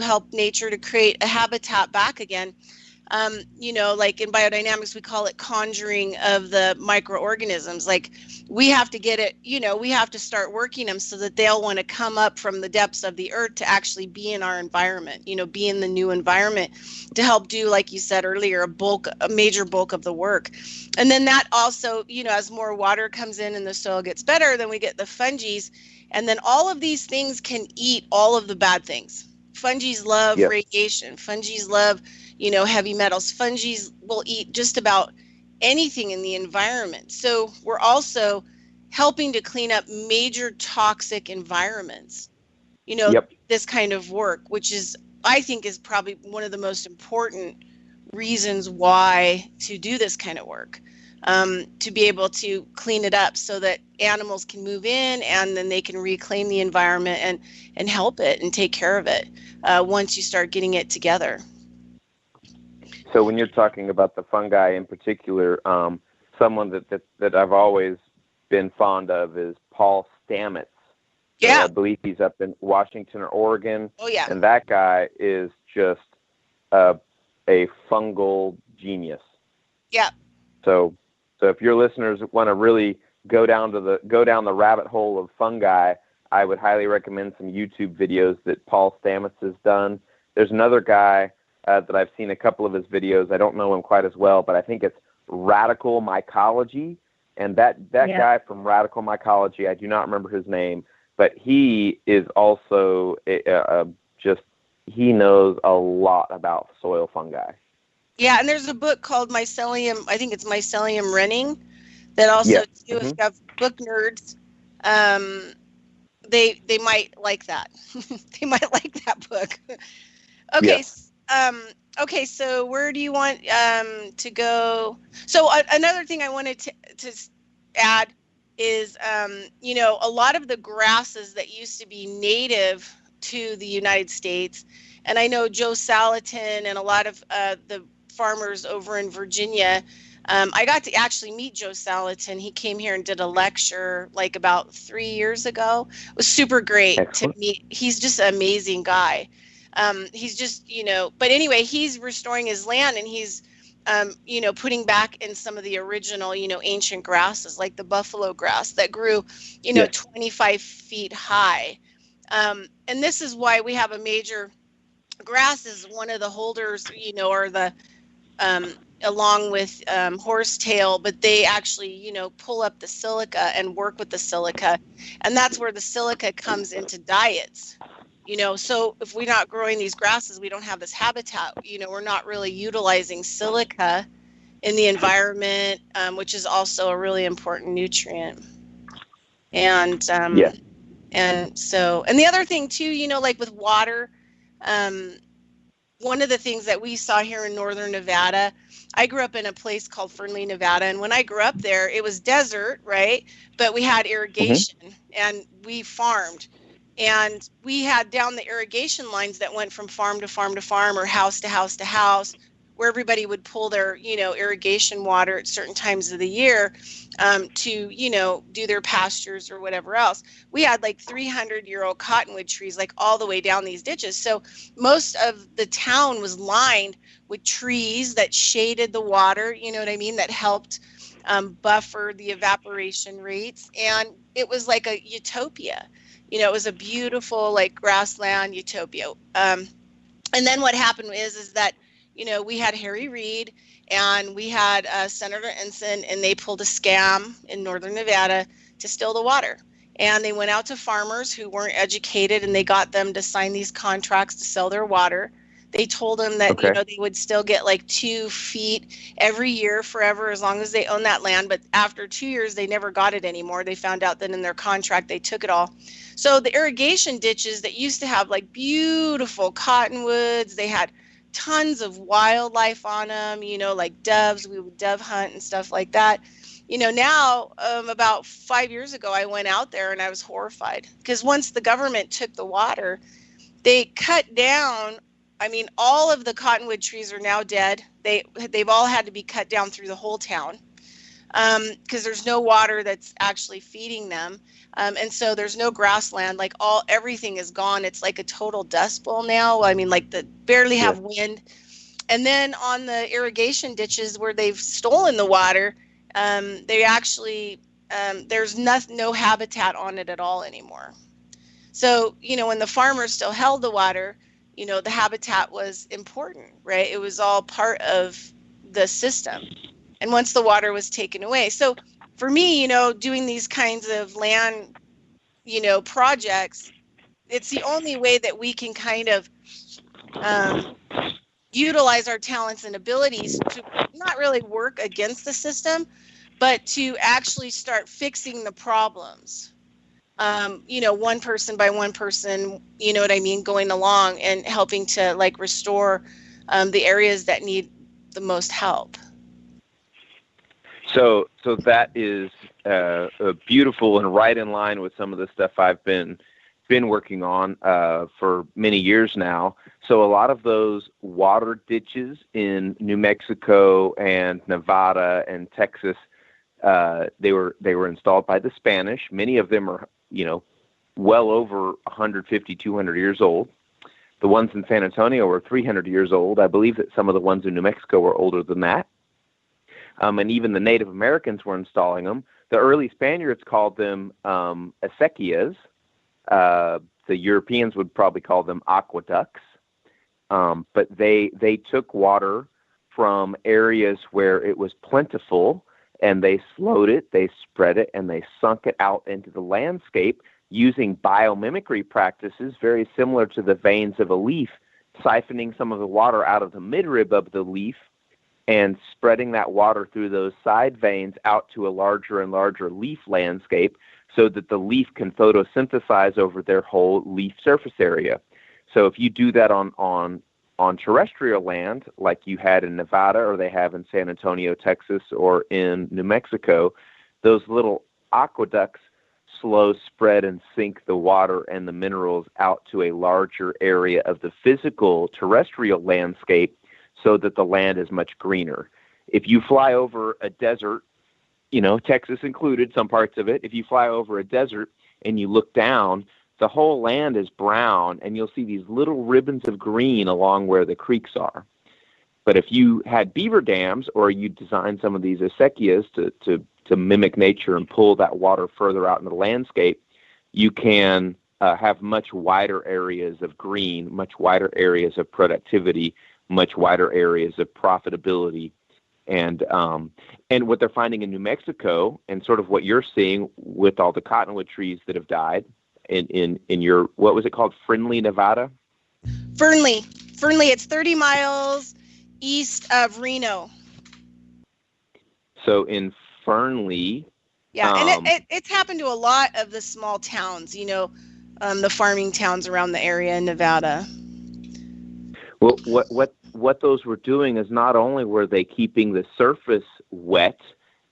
help nature to create a habitat back again. Like in biodynamics, we call it conjuring of the microorganisms. Like we have to get it, we have to start working them so that they'll want to come up from the depths of the earth to actually be in our environment, be in the new environment to help do, like you said earlier, a major bulk of the work. And then that also, as more water comes in and the soil gets better, then we get the fungi. And then all of these things can eat all of the bad things. Fungi love radiation. Fungi love heavy metals. Fungi will eat just about anything in the environment. So we're also helping to clean up major toxic environments. This kind of work, which I think is probably one of the most important reasons why to do this kind of work, to be able to clean it up so that animals can move in and then they can reclaim the environment and help it and take care of it once you start getting it together. So when you're talking about the fungi in particular, someone that I've always been fond of is Paul Stamets. Yeah. I believe he's up in Washington or Oregon. Oh, yeah. And that guy is just a fungal genius. Yeah. So if your listeners want to really go down the rabbit hole of fungi, I would highly recommend some YouTube videos that Paul Stamets has done. There's another guy that I've seen a couple of his videos. I don't know him quite as well, but I think it's Radical Mycology. And that guy from Radical Mycology, I do not remember his name, but he is also he knows a lot about soil fungi. Yeah, and there's a book called Mycelium, I think it's Mycelium Running, that also, if you have book nerds, they might like that. They might like that book. Okay. Yeah. Okay, so where do you want to go? So another thing I wanted to add is, a lot of the grasses that used to be native to the United States, and I know Joe Salatin and a lot of the farmers over in Virginia, I got to actually meet Joe Salatin. He came here and did a lecture like about 3 years ago. It was super great to meet. He's just an amazing guy. He's just, but anyway, he's restoring his land and he's, putting back in some of the original, ancient grasses like the buffalo grass that grew, 25 feet high. And this is why we have a major grass is one of the holders, or the, along with horsetail, but they actually, pull up the silica and work with the silica. And that's where the silica comes into diets. So if we're not growing these grasses, we don't have this habitat, we're not really utilizing silica in the environment, which is also a really important nutrient. And, and the other thing too, like with water, one of the things that we saw here in northern Nevada, I grew up in a place called Fernley, Nevada. And when I grew up there, it was desert, right? But we had irrigation and we farmed. And we had down the irrigation lines that went from farm to farm to farm or house to house to house, where everybody would pull their, irrigation water at certain times of the year to, do their pastures or whatever else. We had like 300-year-old cottonwood trees, like all the way down these ditches. So most of the town was lined with trees that shaded the water, that helped buffer the evaporation rates. And it was like a utopia. It was a beautiful, like, grassland utopia. And then what happened is that, we had Harry Reid and we had Senator Ensign, and they pulled a scam in northern Nevada to steal the water. And they went out to farmers who weren't educated, and they got them to sign these contracts to sell their water. They told them that, they would still get like 2 feet every year forever as long as they own that land. But after 2 years, they never got it anymore. They found out that in their contract, they took it all. So the irrigation ditches that used to have like beautiful cottonwoods, they had tons of wildlife on them, like doves. We would dove hunt and stuff like that. Now, about 5 years ago, I went out there and I was horrified because once the government took the water, they cut down. I mean, all of the cottonwood trees are now dead. They've all had to be cut down through the whole town because there's no water that's actually feeding them. And so there's no grassland, like everything is gone. It's like a total dust bowl now. I mean, like barely have wind. And then on the irrigation ditches where they've stolen the water, they actually, there's no habitat on it at all anymore. So, when the farmers still held the water, the habitat was important, right? It was all part of the system. And once the water was taken away. So for me, doing these kinds of land, projects, it's the only way that we can kind of utilize our talents and abilities to not really work against the system, but to actually start fixing the problems. One person by one person, going along and helping to restore the areas that need the most help. So that is beautiful and right in line with some of the stuff I've been working on for many years now. So a lot of those water ditches in New Mexico and Nevada and Texas, they were installed by the Spanish. Many of them are, well over 150, 200 years old. The ones in San Antonio were 300 years old. I believe that some of the ones in New Mexico were older than that. And even the Native Americans were installing them. The early Spaniards called them acequias. The Europeans would probably call them aqueducts. But they took water from areas where it was plentiful, and they slowed it, they spread it, and they sunk it out into the landscape using biomimicry practices very similar to the veins of a leaf, siphoning some of the water out of the midrib of the leaf and spreading that water through those side veins out to a larger and larger leaf landscape so that the leaf can photosynthesize over their whole leaf surface area. So if you do that on terrestrial land, like you had in Nevada or they have in San Antonio, Texas, or in New Mexico, those little aqueducts slow spread and sink the water and the minerals out to a larger area of the physical terrestrial landscape so that the land is much greener. If you fly over a desert, Texas included, some parts of it, if you fly over a desert and you look down, the whole land is brown, and you'll see these little ribbons of green along where the creeks are. But if you had beaver dams or you designed some of these acequias to mimic nature and pull that water further out into the landscape, you can have much wider areas of green, much wider areas of productivity, much wider areas of profitability. And what they're finding in New Mexico, and sort of what you're seeing with all the cottonwood trees that have died in your, what was it called, Fernley, Nevada? Fernley, it's 30 miles east of Reno. So in Fernley. Yeah, and it's happened to a lot of the small towns, the farming towns around the area in Nevada. Well, what those were doing is not only were they keeping the surface wet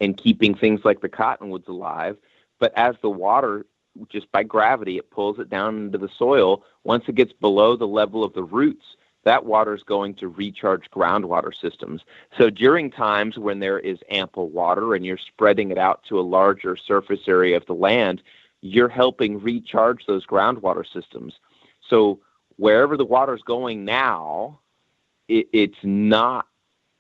and keeping things like the cottonwoods alive, but as the water, just by gravity, it pulls it down into the soil. Once it gets below the level of the roots, that water is going to recharge groundwater systems. So during times when there is ample water and you're spreading it out to a larger surface area of the land, you're helping recharge those groundwater systems. So wherever the water is going now, it's not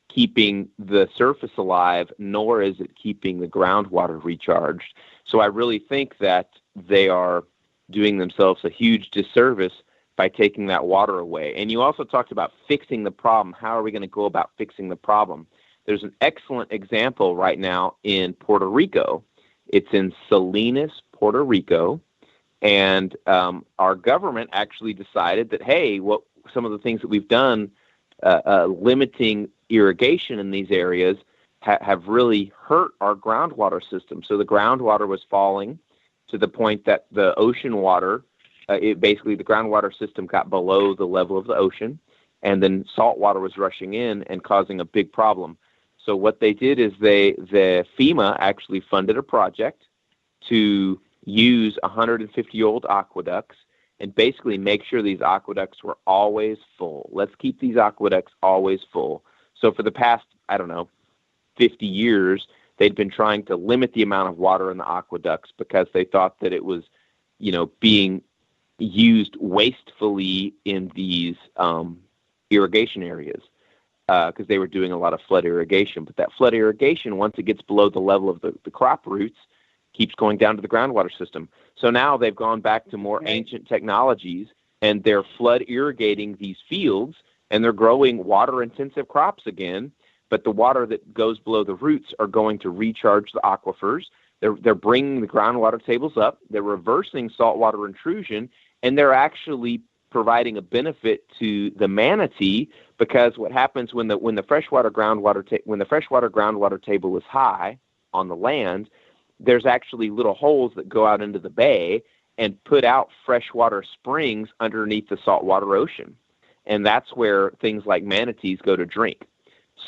keeping the surface alive, nor is it keeping the groundwater recharged. So I really think that they are doing themselves a huge disservice by taking that water away. And you also talked about fixing the problem. How are we going to go about fixing the problem? There's an excellent example right now in Puerto Rico. It's in Salinas, Puerto Rico. And our government actually decided that, hey, some of the things that we've done limiting irrigation in these areas have really hurt our groundwater system. So the groundwater was falling to the point that the ocean water, basically the groundwater system got below the level of the ocean, and then salt water was rushing in and causing a big problem. So what they did is the FEMA actually funded a project to use 150-year-old aqueducts and basically make sure these aqueducts were always full. Let's keep these aqueducts always full. So for the past, 50 years, they'd been trying to limit the amount of water in the aqueducts because they thought that it was, being used wastefully in these irrigation areas because they were doing a lot of flood irrigation. But that flood irrigation, once it gets below the level of the crop roots, keeps going down to the groundwater system. So now they've gone back to more ancient technologies, and they're flood irrigating these fields, and they're growing water-intensive crops again. But the water that goes below the roots are going to recharge the aquifers. They're bringing the groundwater tables up. They're reversing saltwater intrusion, and they're actually providing a benefit to the manatee, because what happens when the freshwater groundwater table is high on the land, there's actually little holes that go out into the bay and put out freshwater springs underneath the saltwater ocean, and that's where things like manatees go to drink.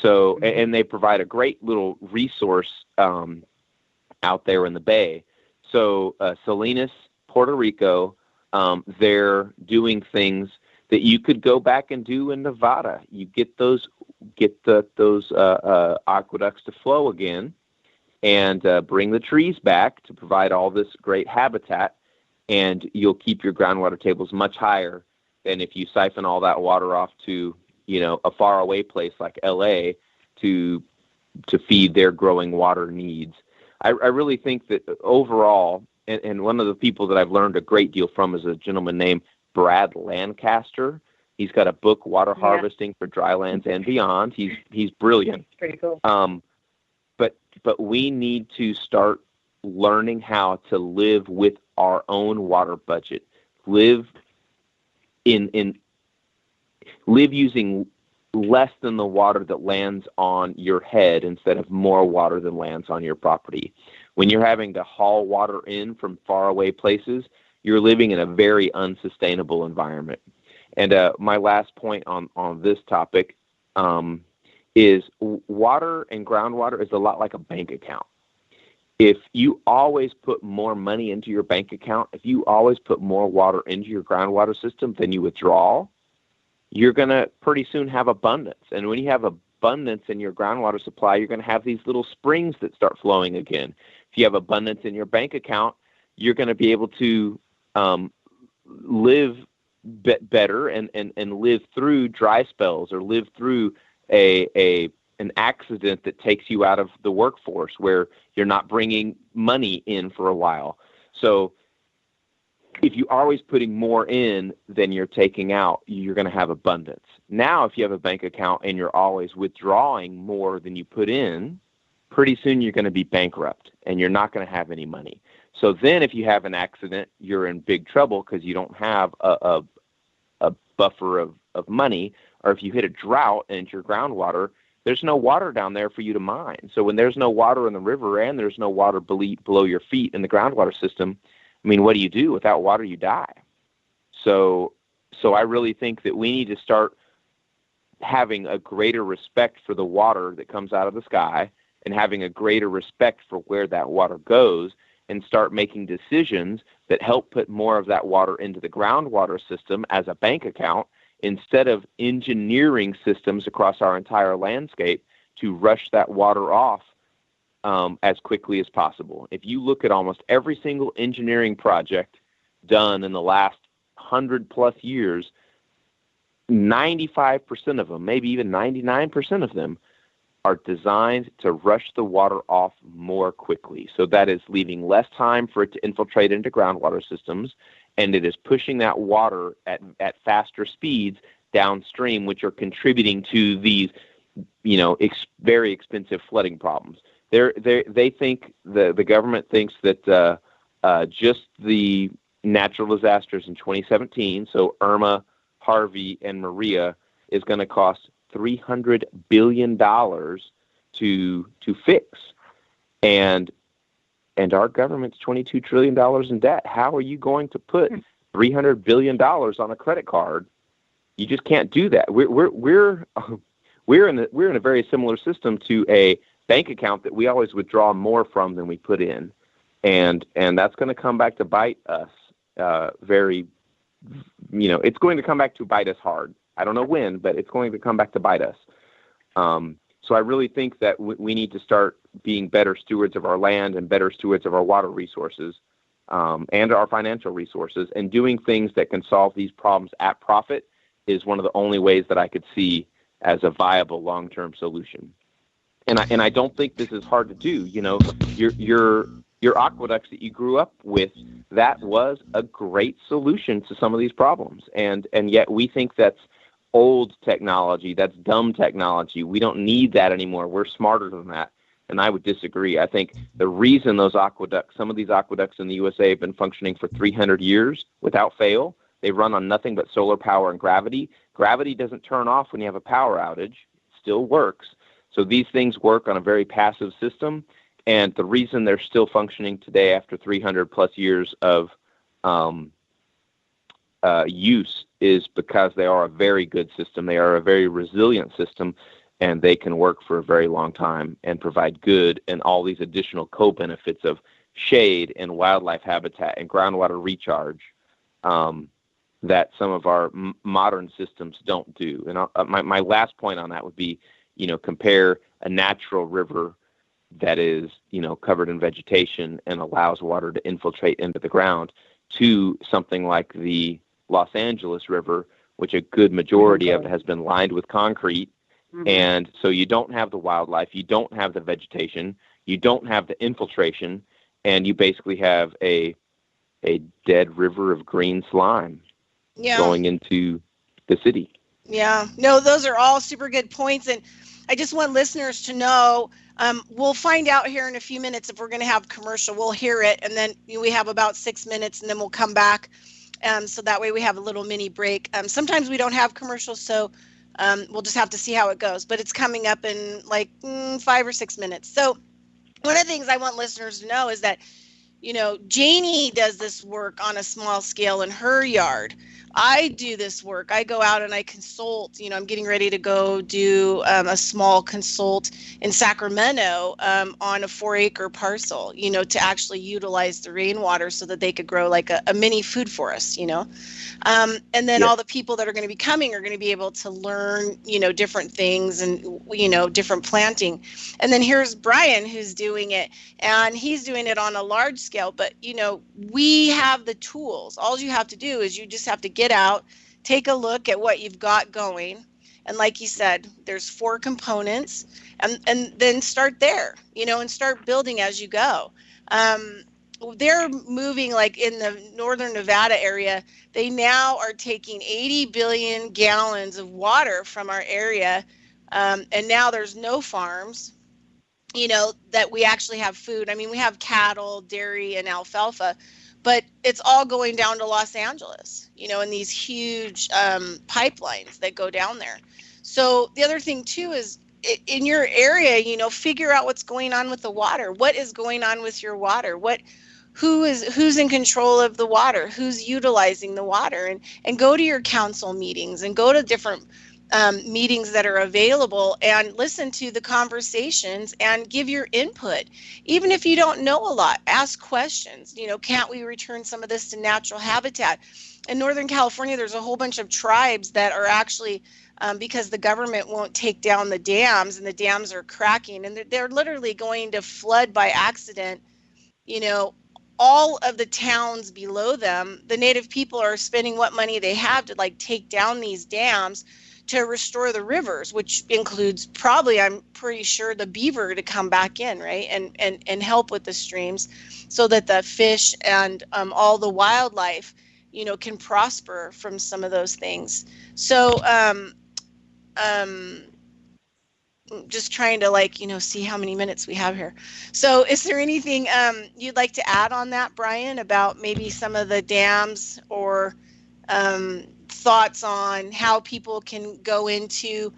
So, and they provide a great little resource out there in the bay. So, Salinas, Puerto Rico, they're doing things that you could go back and do in Nevada. You get those aqueducts to flow again, and bring the trees back to provide all this great habitat, and you'll keep your groundwater tables much higher than if you siphon all that water off to a faraway place like LA to feed their growing water needs. I really think that overall, and one of the people that I've learned a great deal from is a gentleman named Brad Lancaster. He's got a book, Water Harvesting for Drylands and Beyond. He's brilliant. That's pretty cool. But we need to start learning how to live with our own water budget. Live using less than the water that lands on your head instead of more water than lands on your property. When you're having to haul water in from faraway places, you're living in a very unsustainable environment. And my last point on this topic is water and groundwater is a lot like a bank account. If you always put more money into your bank account, if you always put more water into your groundwater system than you withdraw, you're going to pretty soon have abundance. And when you have abundance in your groundwater supply, you're going to have these little springs that start flowing again. If you have abundance in your bank account, you're going to be able to live better and live through dry spells or live through an accident that takes you out of the workforce where you're not bringing money in for a while. So if you're always putting more in than you're taking out, you're going to have abundance. Now, if you have a bank account and you're always withdrawing more than you put in, pretty soon you're going to be bankrupt and you're not going to have any money. So then if you have an accident, you're in big trouble because you don't have a buffer of money. Or if you hit a drought and your groundwater, there's no water down there for you to mine. So when there's no water in the river and there's no water below your feet in the groundwater system, I mean, what do you do? Without water, you die. So I really think that we need to start having a greater respect for the water that comes out of the sky and having a greater respect for where that water goes and start making decisions that help put more of that water into the groundwater system as a bank account instead of engineering systems across our entire landscape to rush that water off as quickly as possible. If you look at almost every single engineering project done in the last 100+ years, 95% of them, maybe even 99% of them, are designed to rush the water off more quickly. So that is leaving less time for it to infiltrate into groundwater systems, and it is pushing that water at faster speeds downstream, which are contributing to these, very expensive flooding problems. They think the government thinks that just the natural disasters in 2017, so Irma, Harvey, and Maria, is going to cost $300 billion to fix, and our government's $22 trillion in debt. How are you going to put $300 billion on a credit card? You just can't do that. we're in a very similar system to a bank account that we always withdraw more from than we put in, and that's going to come back to bite us. It's going to come back to bite us hard. I don't know when, but it's going to come back to bite us. So I really think that we need to start being better stewards of our land and better stewards of our water resources, and our financial resources, and doing things that can solve these problems at profit is one of the only ways that I could see as a viable long-term solution. And I don't think this is hard to do. Your aqueducts that you grew up with, that was a great solution to some of these problems. And yet we think that's old technology, that's dumb technology. We don't need that anymore. We're smarter than that. And I would disagree. I think the reason some of these aqueducts in the USA have been functioning for 300 years without fail, they run on nothing but solar power and gravity. Gravity doesn't turn off when you have a power outage. It still works. So these things work on a very passive system. And the reason they're still functioning today after 300 plus years of use is because they are a very good system. They are a very resilient system, and they can work for a very long time and provide good and all these additional co-benefits of shade and wildlife habitat and groundwater recharge that some of our modern systems don't do. And my last point on that would be, compare a natural river that is, covered in vegetation and allows water to infiltrate into the ground to something like the Los Angeles River, which a good majority of it has been lined with concrete. Mm-hmm. And so you don't have the wildlife, you don't have the vegetation, you don't have the infiltration, and you basically have a dead river of green slime going into the city. Yeah, no, those are all super good points. And I just want listeners to know, we'll find out here in a few minutes if we're going to have commercial. We'll hear it, and then we have about 6 minutes, and then we'll come back. So that way we have a little mini break. Sometimes we don't have commercials, so we'll just have to see how it goes. But it's coming up in like 5 or 6 minutes. So one of the things I want listeners to know is that, Janie does this work on a small scale in her yard. I do this work. I go out and I consult. I'm getting ready to go do a small consult in Sacramento on a 4-acre parcel, to actually utilize the rainwater so that they could grow like a mini food forest, and then all the people that are going to be coming are going to be able to learn, different things and, different planting. And then here's Bryan, who's doing it, and he's doing it on a large scale. But, we have the tools. All you have to do is you just have to get out, take a look at what you've got going. And like you said, there's 4 components, and then start there, and start building as you go. They're moving, like in the northern Nevada area, they now are taking 80 billion gallons of water from our area. And now there's no farms, that we actually have food. I mean, we have cattle, dairy, and alfalfa, but it's all going down to Los Angeles, in these huge pipelines that go down there. So the other thing too is in your area, figure out what's going on with the water. What is going on with your water? Who's in control of the water? Who's utilizing the water? And go to your council meetings and go to different meetings that are available and listen to the conversations and give your input. Even if you don't know a lot, ask questions. Can't we return some of this to natural habitat? In Northern California, there's a whole bunch of tribes that are actually, because the government won't take down the dams, and the dams are cracking, and they're literally going to flood by accident, all of the towns below them. The native people are spending what money they have to take down these dams to restore the rivers, which includes probably, I'm pretty sure, the beaver to come back in, right? And help with the streams so that the fish and all the wildlife, can prosper from some of those things. So just trying to see how many minutes we have here. So is there anything you'd like to add on that, Bryan, about maybe some of the dams or thoughts on how people can go into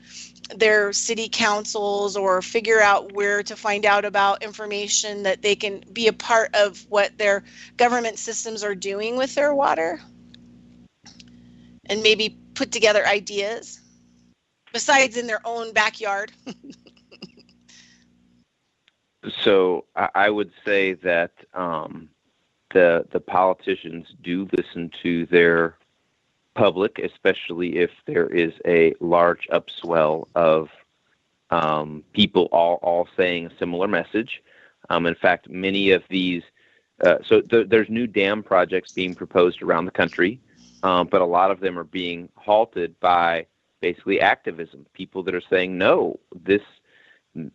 their city councils or figure out where to find out about information that they can be a part of what their government systems are doing with their water, and maybe put together ideas? besides in their own backyard? So I would say that the politicians do listen to their public, especially if there is a large upswell of people all saying a similar message. In fact, many of these, there's new dam projects being proposed around the country, but a lot of them are being halted by basically activism. People that are saying, no,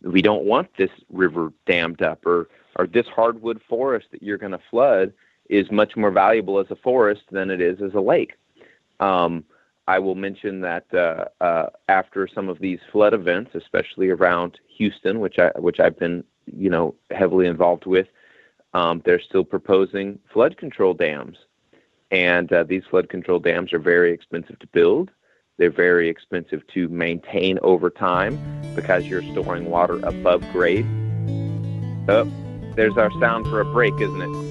we don't want this river dammed up, or this hardwood forest that you're going to flood is much more valuable as a forest than it is as a lake. I will mention that after some of these flood events, especially around Houston, which I've been heavily involved with, they're still proposing flood control dams, and these flood control dams are very expensive to build. They're very expensive to maintain over time because you're storing water above grade. Oh, there's our sound for a break, isn't it?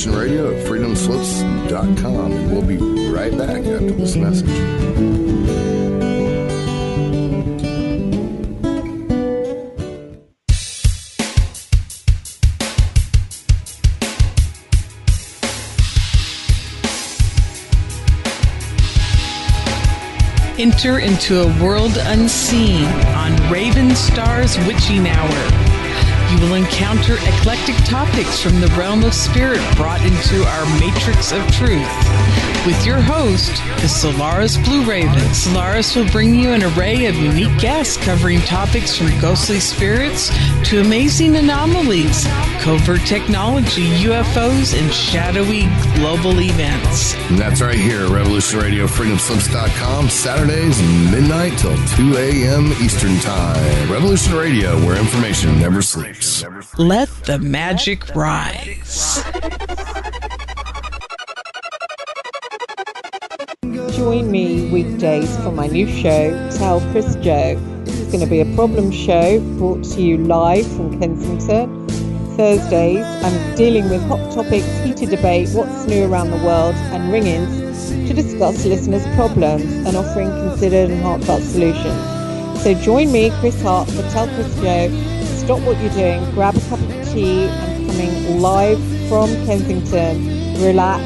Radio at freedomslips.com, and we'll be right back after this message. Enter into a world unseen on Raven Star's Witching Hour. You will encounter eclectic topics from the realm of spirit brought into our matrix of truth. With your host, the Solaris Blue Raven. Solaris will bring you an array of unique guests covering topics from ghostly spirits to amazing anomalies, covert technology, UFOs, and shadowy global events. And that's right here at Revolution Radio, freedomslips.com, Saturdays midnight till 2 a.m. Eastern Time. Revolution Radio, where information never sleeps. Let the magic rise. Join me weekdays for my new show, Tell Chris Joe. It's going to be a problem show brought to you live from Kensington. Thursdays, I'm dealing with hot topics, heated debate, what's new around the world, and ring-ins to discuss listeners' problems and offering considered and heartfelt solutions. So join me, Chris Hart, for Tell Chris Joe. Stop what you're doing, grab a cup of tea. I'm coming live from Kensington. Relax.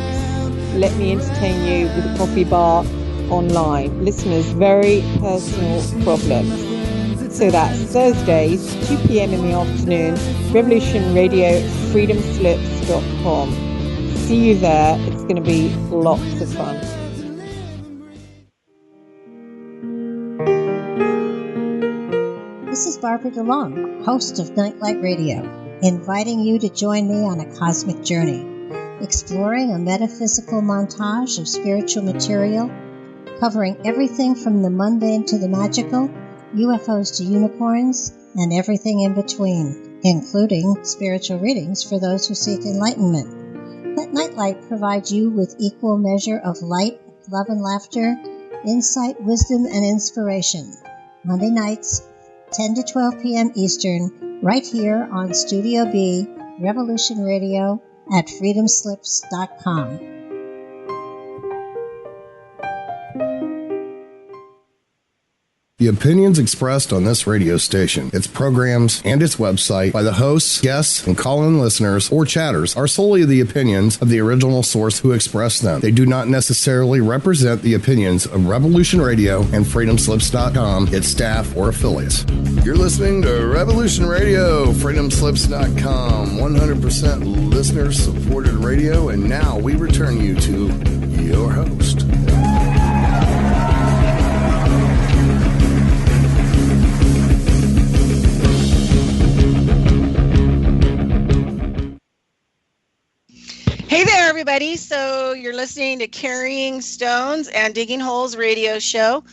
Let me entertain you with a coffee bar online. Listeners' very personal problems. So that's Thursdays, 2 p.m. in the afternoon, Revolution Radio, freedomslips.com. See you there. It's going to be lots of fun. This is Barbara DeLong, host of Nightlight Radio, inviting you to join me on a cosmic journey, exploring a metaphysical montage of spiritual material, covering everything from the mundane to the magical, UFOs to unicorns, and everything in between, including spiritual readings for those who seek enlightenment. Let Nightlight provide you with equal measure of light, love and laughter, insight, wisdom, and inspiration. Monday nights, 10 to 12 p.m. Eastern, right here on Studio B, Revolution Radio, at freedomslips.com. The opinions expressed on this radio station, its programs, and its website by the hosts, guests, and call-in listeners or chatters are solely the opinions of the original source who expressed them. They do not necessarily represent the opinions of Revolution Radio and freedomslips.com, its staff, or affiliates. You're listening to Revolution Radio, freedomslips.com, 100% listener-supported radio, and now we return you to your host. Hey there, everybody. So you're listening to Carrying Stones and Digging Holes radio show.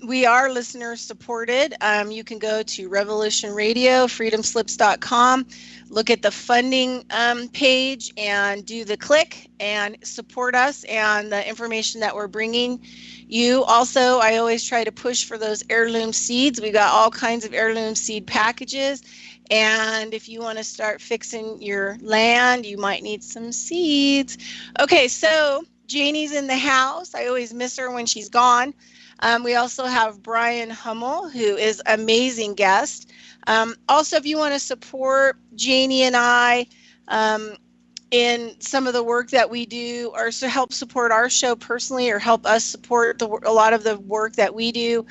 We are listener supported. You can go to Revolution Radio, freedomslips.com, look at the funding page and do the click and support us and the information that we're bringing you. Also, I always try to push for those heirloom seeds. We got all kinds of heirloom seed packages. And if you want to start fixing your land, you might need some seeds. Okay, so Janie's in the house. I always miss her when she's gone. We also have Bryan Hummel, who is an amazing guest. Also, if you want to support Janie and I in some of the work that we do, or to help support our show personally, or help us support a lot of the work that we do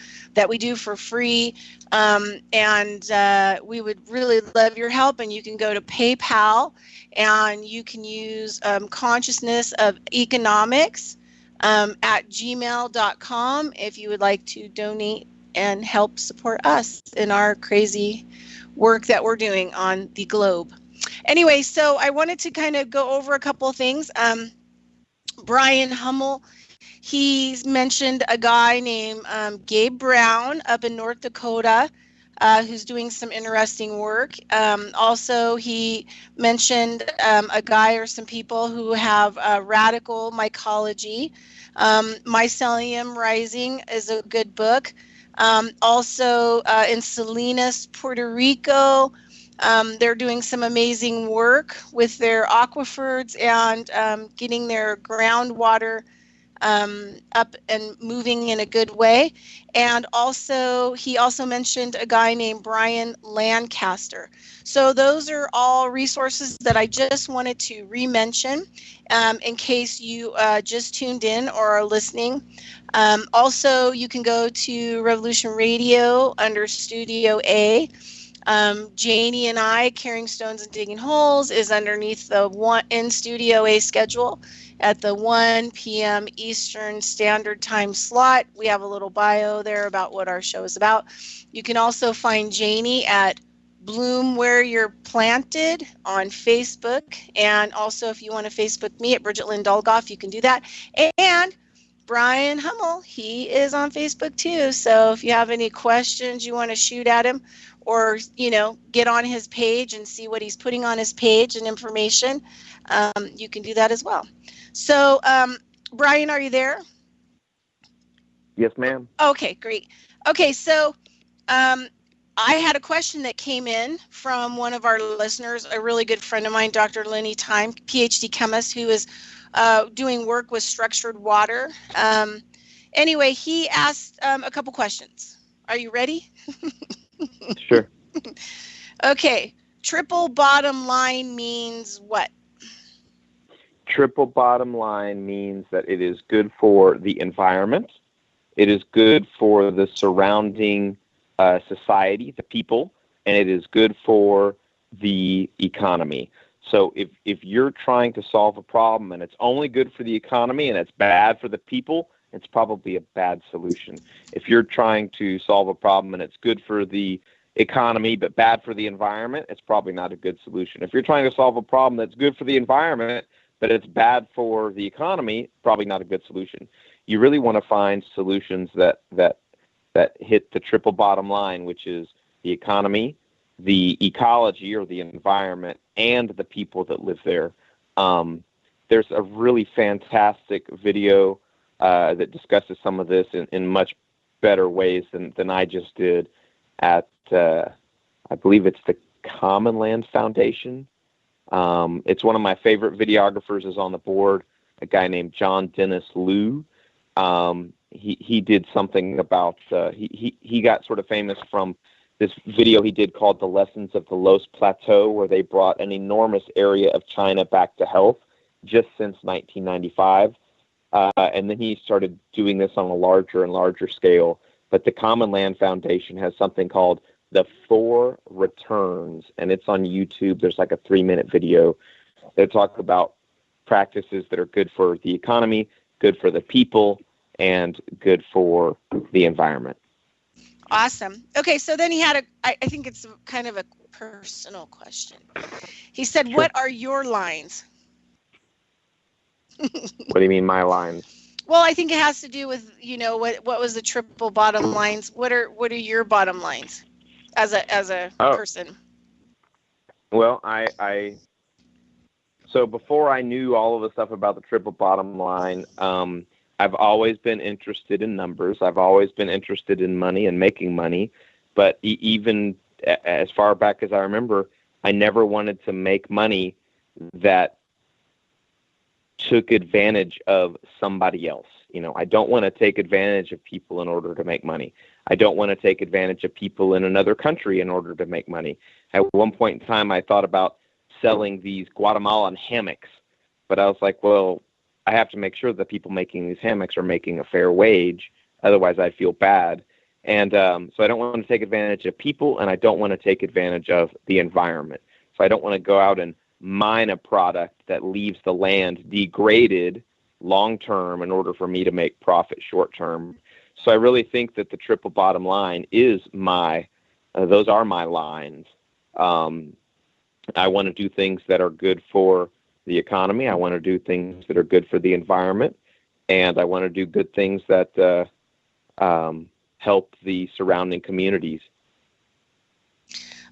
for free, and we would really love your help. And you can go to PayPal, and you can use Consciousness of Economics at gmail.com if you would like to donate and help support us in our crazy work that we're doing on the globe. Anyway, so I wanted to kind of go over a couple of things. Bryan Hummel, he's mentioned a guy named Gabe Brown up in North Dakota who's doing some interesting work. Also, he mentioned a guy or some people who have radical mycology. Mycelium Rising is a good book. Also, in Salinas, Puerto Rico, they're doing some amazing work with their aquifers and getting their groundwater up and moving in a good way. And also, he also mentioned a guy named Brian Lancaster. So those are all resources that I just wanted to re-mention in case you just tuned in or are listening. Also, you can go to Revolution Radio under Studio A. Janie and I, Carrying Stones and Digging Holes, is underneath the in Studio A schedule at the 1 p.m. Eastern Standard Time slot. We have a little bio there about what our show is about. You can also find Janie at Bloom Where You're Planted on Facebook. And also, if you want to Facebook me at Bridgette Lynn Dolgoff, you can do that. And Bryan Hummel, he is on Facebook too. So if you have any questions you want to shoot at him, or, get on his page and see what he's putting on his page and information, you can do that as well. So, Bryan, are you there? Yes, ma'am. Okay, great. Okay, so I had a question that came in from one of our listeners, a really good friend of mine, Dr. Lenny Time, PhD chemist, who is doing work with structured water. Anyway, he asked a couple questions. Are you ready? Sure. Okay. Triple bottom line means what? Triple bottom line means that it is good for the environment, it is good for the surrounding society, the people, and it is good for the economy. So if you're trying to solve a problem and it's only good for the economy and it's bad for the people, it's probably a bad solution. If you're trying to solve a problem and it's good for the economy but bad for the environment, it's probably not a good solution. If you're trying to solve a problem that's good for the environment but it's bad for the economy, probably not a good solution. You really want to find solutions that hit the triple bottom line, which is the economy, the ecology or the environment, and the people that live there. There's a really fantastic video that discusses some of this in much better ways than I just did at, I believe it's the Common Land Foundation. It's one of my favorite videographers is on the board, a guy named John Dennis Liu. he did something about he got sort of famous from this video he did called The Lessons of the Los Plateau, where they brought an enormous area of China back to health just since 1995. And then he started doing this on a larger and larger scale. But the Common Land Foundation has something called The 4 Returns, and it's on YouTube. There's like a 3-minute video that talk about practices that are good for the economy, good for the people, and good for the environment. Awesome. Okay, so then he had I think it's kind of a personal question. He said, Sure. What are your lines? What do you mean, my lines? Well, I think it has to do with, what was the triple bottom lines? What are your bottom lines as a person? Well, so before I knew all of the stuff about the triple bottom line, I've always been interested in numbers. I've always been interested in money and making money. But even as far back as I remember, I never wanted to make money that took advantage of somebody else. I don't want to take advantage of people in order to make money. I don't want to take advantage of people in another country in order to make money. At one point in time, I thought about selling these Guatemalan hammocks, but I was like, well, I have to make sure that people making these hammocks are making a fair wage. Otherwise, I feel bad. And so I don't want to take advantage of people, and I don't want to take advantage of the environment. So I don't want to go out and mine a product that leaves the land degraded long-term in order for me to make profit short-term. So I really think that the triple bottom line is those are my lines. I want to do things that are good for the economy. I want to do things that are good for the environment. And I want to do good things that help the surrounding communities.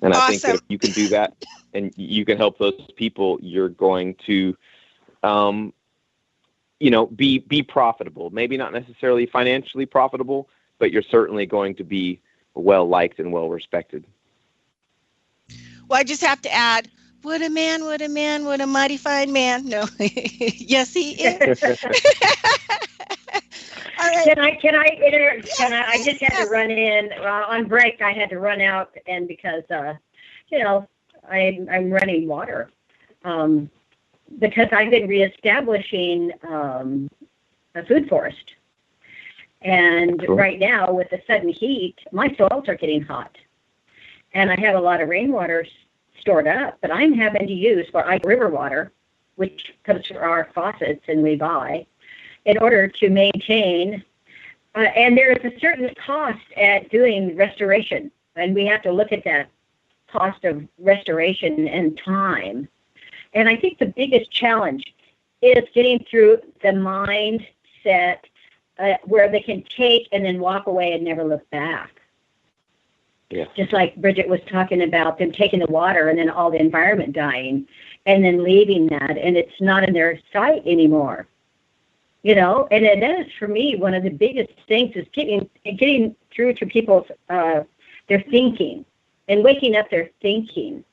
And I think that if you can do that and you can help those people, you're going to, be profitable. Maybe not necessarily financially profitable, but you're certainly going to be well-liked and well-respected. Well, I just have to add, what a man, what a man, what a mighty fine man. No, yes, he is. All right. Can I just had to run in on break. I had to run out, and because I'm running water because I've been reestablishing a food forest, and Cool. Right now with the sudden heat, my soils are getting hot, and I have a lot of rainwater stored up, but I'm having to use river water, which comes from our faucets and we buy, in order to maintain, and there is a certain cost at doing restoration, and we have to look at that cost of restoration and time. And I think the biggest challenge is getting through the mindset where they can take and then walk away and never look back. Yeah. Just like Bridgette was talking about them taking the water and then all the environment dying and then leaving that, and it's not in their sight anymore. And that is, for me, one of the biggest things is getting through to people's their thinking and waking up their thinking.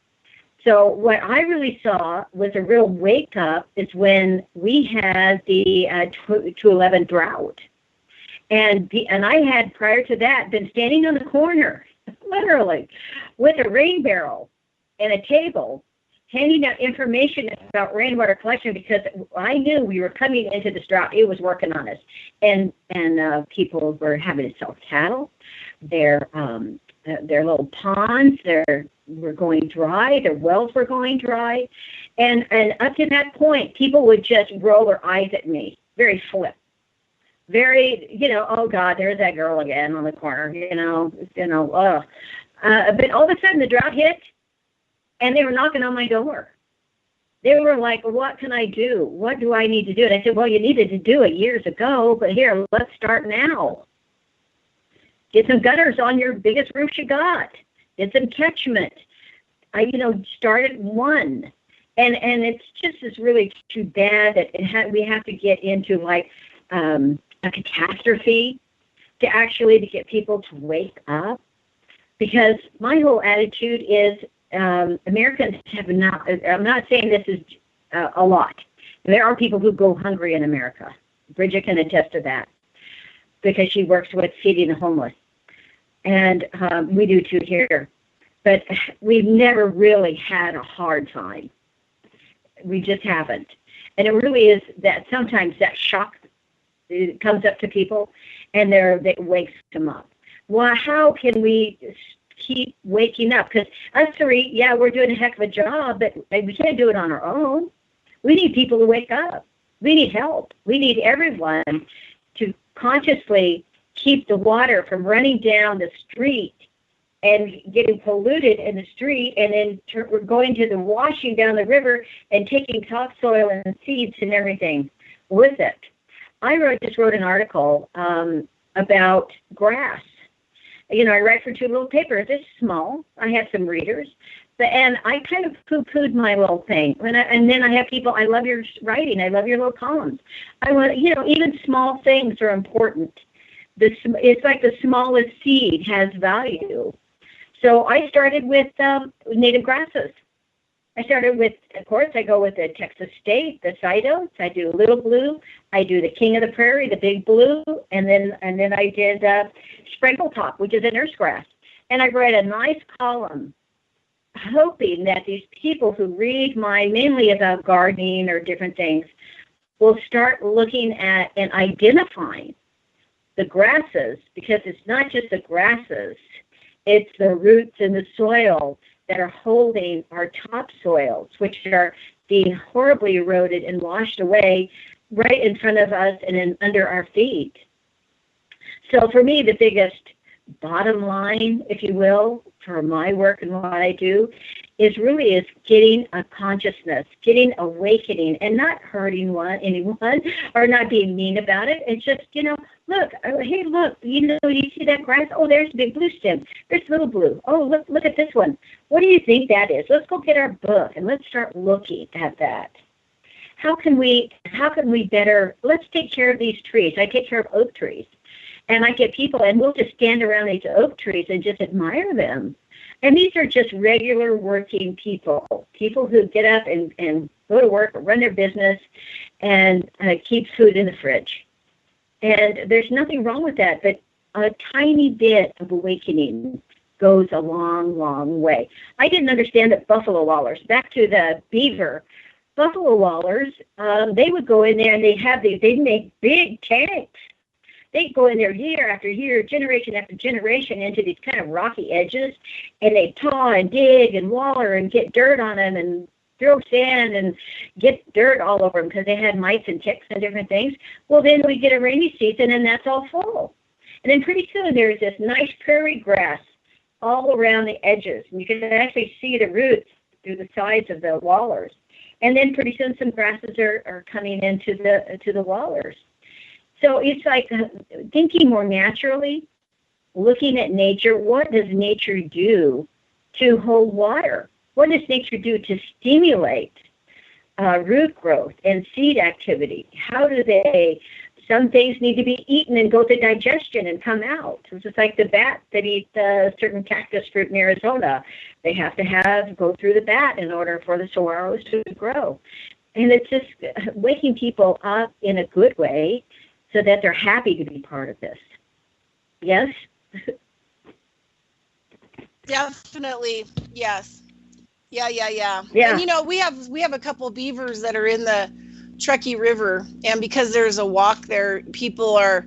So what I really saw was a real wake up is when we had the 211 drought. And I had, prior to that, been standing on the corner, literally, with a rain barrel and a table, handing out information about rainwater collection because I knew we were coming into this drought. It was working on us. And people were having to sell cattle. Their little ponds, were going dry. Their wells were going dry. And up to that point, people would just roll their eyes at me, very flip. Very, oh God, there's that girl again on the corner, but all of a sudden the drought hit, and they were knocking on my door. They were like, what can I do? What do I need to do? And I said, well, you needed to do it years ago, but here, let's start now. Get some gutters on your biggest roof you got. Get some catchment. I, started one. And it's just is really too bad that we have to get into like a catastrophe to get people to wake up. Because my whole attitude is Americans have not, I'm not saying this is a lot. There are people who go hungry in America. Bridgette can attest to that. because she works with feeding the homeless. And we do too here. But we've never really had a hard time. We just haven't. And it really is that sometimes that shock comes up to people and it wakes them up. Well, how can we keep waking up? Because us three, yeah, we're doing a heck of a job, but we can't do it on our own. We need people to wake up. We need help. We need everyone to consciously keep the water from running down the street and getting polluted in the street, and then we're going to the washing down the river and taking topsoil and seeds and everything with it. I just wrote an article about grass. You know, I write for two little papers. It's small. I have some readers. And I kind of poo-pooed my little thing. And then I have people, I love your writing. I love your little columns. I want, you know, even small things are important. It's like the smallest seed has value. So I started with native grasses. I started with, of course, I go with the Texas State, the Cydos. I do Little Blue. I do the King of the Prairie, the Big Blue, and then I did Sprinkle Top, which is a nurse grass. And I write a nice column, hoping that these people who read mine, mainly about gardening or different things, will start looking at and identifying the grasses, because it's not just the grasses, it's the roots in the soil that are holding our topsoils, which are being horribly eroded and washed away right in front of us and under our feet. So for me, the biggest bottom line, if you will, for my work and what I do, is getting a consciousness, getting awakening, and not hurting anyone or not being mean about it. It's just, you know, look, hey, look, you know, you see that grass? Oh, there's Big Blue stem. There's Little Blue. Oh, look at this one. What do you think that is? Let's go get our book and let's start looking at that. How can we better, let's take care of these trees. I take care of oak trees. And I get people, and we'll just stand around these oak trees and just admire them. And these are just regular working people who get up and go to work or run their business and keep food in the fridge. And there's nothing wrong with that, but a tiny bit of awakening goes a long, long way. I didn't understand that buffalo wallers, back to the beaver, buffalo wallers, they would go in there and they'd make big tanks. They'd go in there year after year, generation after generation, into these kind of rocky edges, and they'd taw and dig and waller and get dirt on them and throw sand and get dirt all over them because they had mice and ticks and different things. Well, then we get a rainy season, and that's all full. And then pretty soon there's this nice prairie grass all around the edges. And you can actually see the roots through the sides of the wallers. And then pretty soon some grasses are coming into the wallers. So it's like thinking more naturally, looking at nature. What does nature do to hold water? What does nature do to stimulate root growth and seed activity? How do some things need to be eaten and go through digestion and come out. It's just like the bat that eat certain cactus fruit in Arizona. They have to go through the bat in order for the saguaros to grow. And it's just waking people up in a good way, so that they're happy to be part of this. Yes? Definitely, yes. Yeah. And, you know, we have a couple beavers that are in the Truckee River, and because there's a walk there, people are,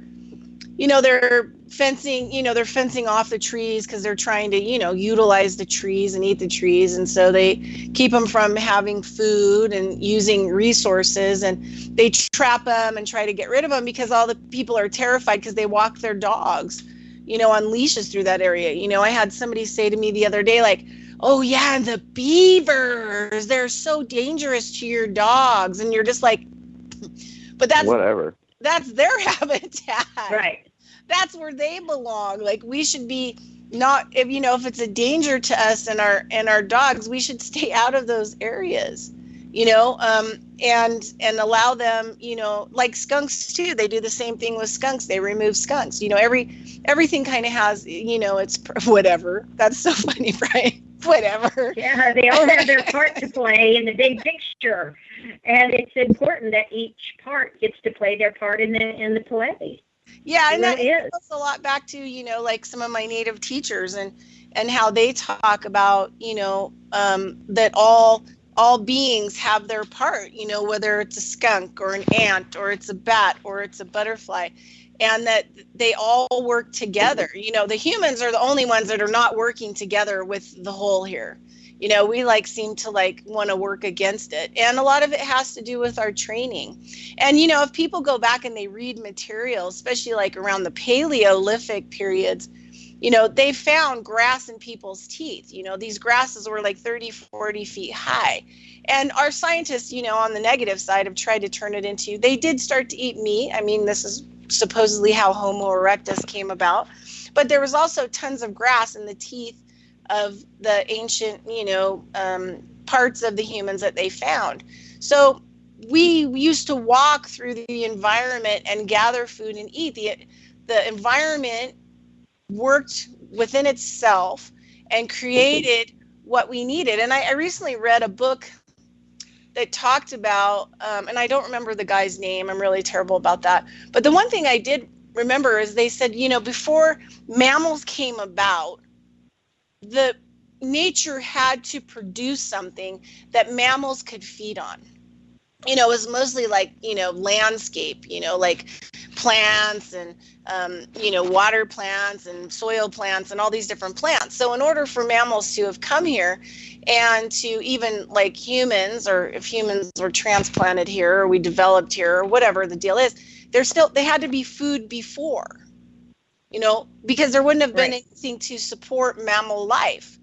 you know, they're fencing off the trees because they're trying to, you know, utilize the trees and eat the trees. And so they keep them from having food and using resources, and they trap them and try to get rid of them because all the people are terrified because they walk their dogs, you know, on leashes through that area. You know, I had somebody say to me the other day, like, oh yeah, and the beavers, they're so dangerous to your dogs. And you're just like, but that's whatever. That's their habitat. Right. That's where they belong. Like, we should be not, if it's a danger to us and our dogs, we should stay out of those areas, you know, and allow them, you know, like skunks too. They do the same thing with skunks. They remove skunks, you know, everything kind of has, you know, it's whatever. That's so funny, Brian. Whatever. Yeah, they all have their part to play in the big picture. And it's important that each part gets to play their part in the play. Yeah, and that is. goes a lot back to, like some of my native teachers and how they talk about, that all beings have their part, whether it's a skunk or an ant or it's a bat or it's a butterfly, and that they all work together. The humans are the only ones that are not working together with the whole here. We seem to want to work against it. And a lot of it has to do with our training. And, if people go back and they read materials, especially around the Paleolithic periods, they found grass in people's teeth. These grasses were 30, 40 feet high. And our scientists, on the negative side, have tried to turn it into, they did start to eat meat. I mean, this is supposedly how Homo erectus came about. But there was also tons of grass in the teeth of the ancient, parts of the humans that they found. So we used to walk through the environment and gather food and eat. The environment worked within itself and created what we needed. And I recently read a book that talked about, and I don't remember the guy's name. I'm really terrible about that. But the one thing I did remember is they said, before mammals came about, the nature had to produce something that mammals could feed on. It was mostly landscape, like plants and, water plants and soil plants and all these different plants. So in order for mammals to have come here and to even humans, or if humans were transplanted here or we developed here or whatever the deal is, they had to be food before. Because there wouldn't have been anything to support mammal life.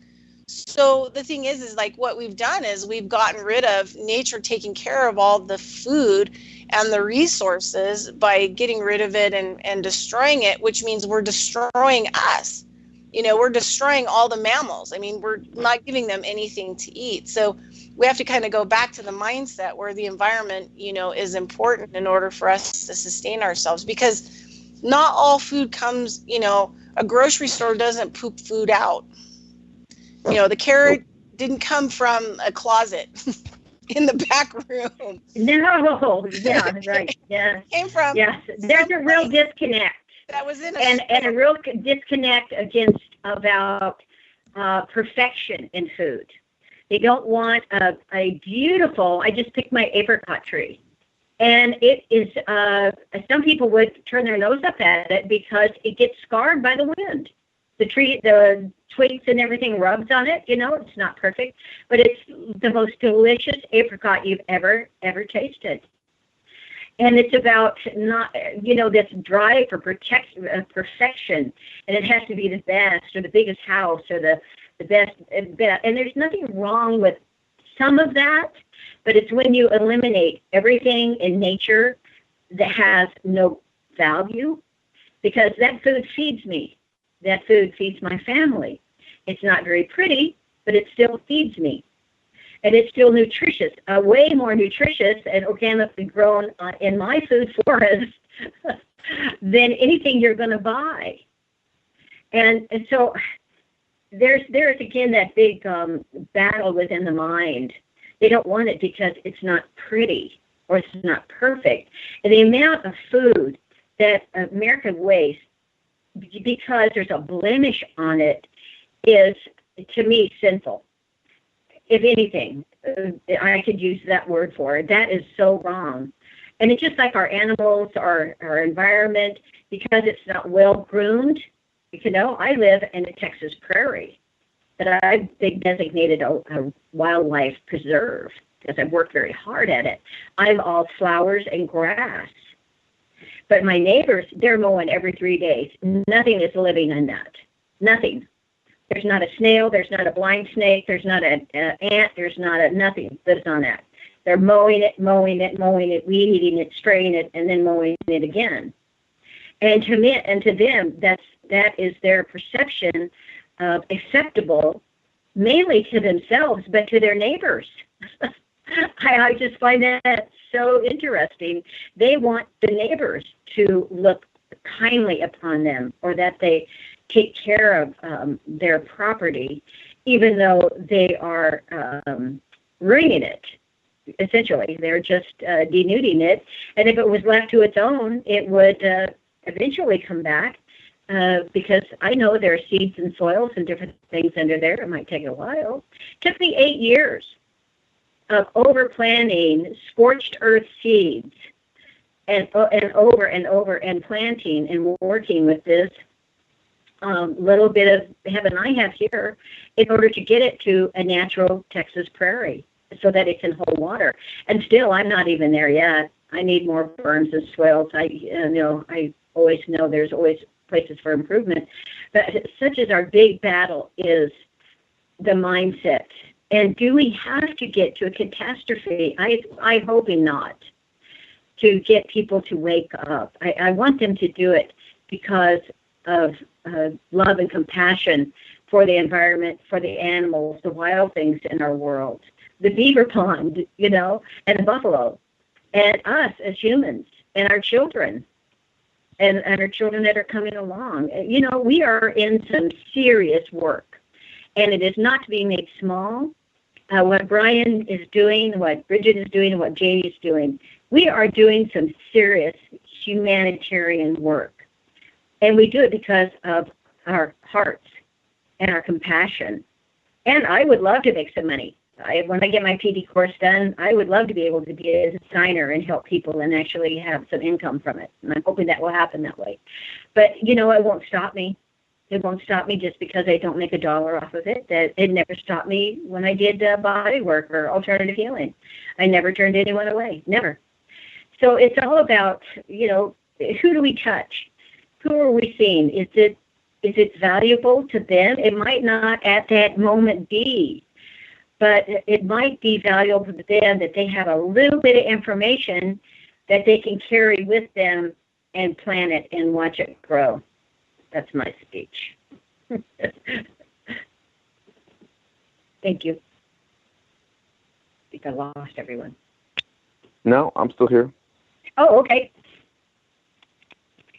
So the thing is what we've done is we've gotten rid of nature taking care of all the food and the resources by getting rid of it and destroying it, which means we're destroying us. We're destroying all the mammals. I mean, we're not giving them anything to eat. So we have to kind of go back to the mindset where the environment, is important in order for us to sustain ourselves, because not all food comes, a grocery store doesn't poop food out. The carrot didn't come from a closet in the back room. No, yeah, right, yeah. Came from. Yes, there's a real disconnect. That was in and a real disconnect about perfection in food. They don't want a beautiful, I just picked my apricot tree. And it is, some people would turn their nose up at it because it gets scarred by the wind. The tree, the twigs and everything rubs on it. It's not perfect, but it's the most delicious apricot you've ever tasted. And it's about not, this drive for perfection, and it has to be the best or the biggest house or the best. And there's nothing wrong with some of that. But it's when you eliminate everything in nature that has no value, because that food feeds me. That food feeds my family. It's not very pretty, but it still feeds me. And it's still nutritious, way more nutritious and organically grown in my food forest than anything you're going to buy. And so there's again that big battle within the mind. They don't want it because it's not pretty or it's not perfect. And the amount of food that America wastes because there's a blemish on it is, to me, sinful. If anything, I could use that word for it. That is so wrong. And it's just like our animals, our environment, because it's not well groomed. I live in a Texas prairie that I've designated a wildlife preserve because I've worked very hard at it. I'm all flowers and grass. But my neighbors, they're mowing every 3 days. Nothing is living in that. Nothing. There's not a snail. There's not a blind snake. There's not an ant. There's not a nothing that's on that. They're mowing it, weed eating it, spraying it, and then mowing it again. And to me and to them, that is their perception of acceptable, mainly to themselves, but to their neighbors. I just find that so interesting. They want the neighbors to look kindly upon them, or that they take care of their property, even though they are ruining it. Essentially, they're just denuding it. And if it was left to its own, it would eventually come back because I know there are seeds and soils and different things under there. It might take a while. It took me 8 years of overplanting scorched earth seeds and over and over and planting and working with this little bit of heaven I have here in order to get it to a natural Texas prairie so that it can hold water. And still, I'm not even there yet. I need more berms and swales. I always know there's always places for improvement. But such as our big battle is the mindset. And do we have to get to a catastrophe? I'm hoping not, to get people to wake up. I want them to do it because of love and compassion for the environment, for the animals, the wild things in our world, the beaver pond, and the buffalo, and us as humans, and our children, and our children that are coming along. We are in some serious work, and it is not to be made small. What Bryan is doing, what Bridgette is doing, and what Jannie is doing, we are doing some serious humanitarian work. And we do it because of our hearts and our compassion. And I would love to make some money. When I get my PD course done, I would love to be able to be a designer and help people and actually have some income from it. And I'm hoping that will happen that way. But, it won't stop me. It won't stop me just because I don't make $1 off of it. It never stopped me when I did body work or alternative healing. I never turned anyone away. Never. So it's all about, who do we touch? Who are we seeing? Is it valuable to them? It might not at that moment be, but it might be valuable to them that they have a little bit of information that they can carry with them and plant it and watch it grow. That's my speech. Thank you. I think I lost everyone. No, I'm still here. Oh, okay.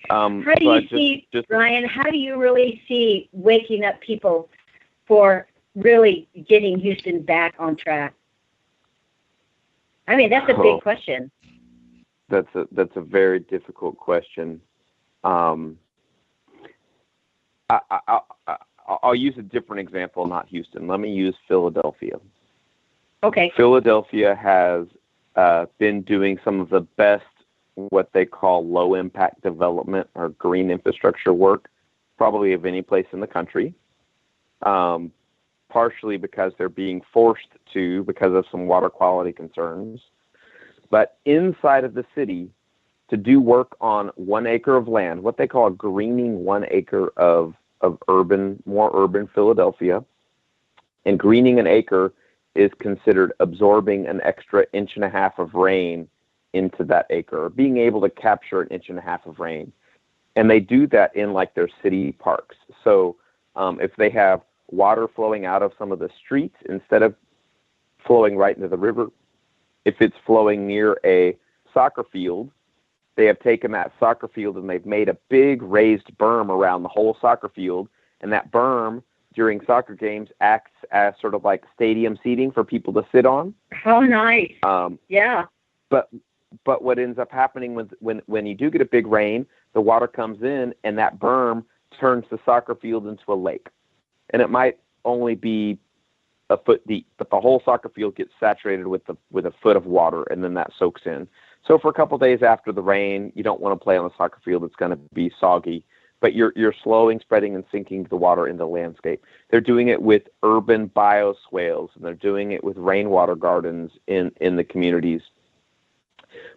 How do so you see, Bryan, how do you really see waking up people for really getting Houston back on track? I mean, that's a big question. That's a very difficult question. I'll use a different example, not Houston. Let me use Philadelphia. Okay. Philadelphia has been doing some of the best, what they call low-impact development or green infrastructure work, probably of any place in the country, partially because they're being forced to because of some water quality concerns. But inside of the city, to do work on 1 acre of land, what they call greening 1 acre of more urban Philadelphia, and greening an acre is considered absorbing an extra 1.5 inches of rain into that acre, or being able to capture 1.5 inches of rain. And they do that in like their city parks. So if they have water flowing out of some of the streets, instead of flowing right into the river, if it's flowing near a soccer field, they have taken that soccer field and they've made a big raised berm around the whole soccer field. And that berm during soccer games acts as sort of like stadium seating for people to sit on. Oh, nice. Yeah. But what ends up happening when you do get a big rain, the water comes in and that berm turns the soccer field into a lake. And it might only be a foot deep, but the whole soccer field gets saturated with a foot of water, and then that soaks in. So for a couple of days after the rain, you don't want to play on the soccer field. It's going to be soggy, but you're slowing, spreading, and sinking the water in the landscape. They're doing it with urban bioswales, and they're doing it with rainwater gardens in the communities.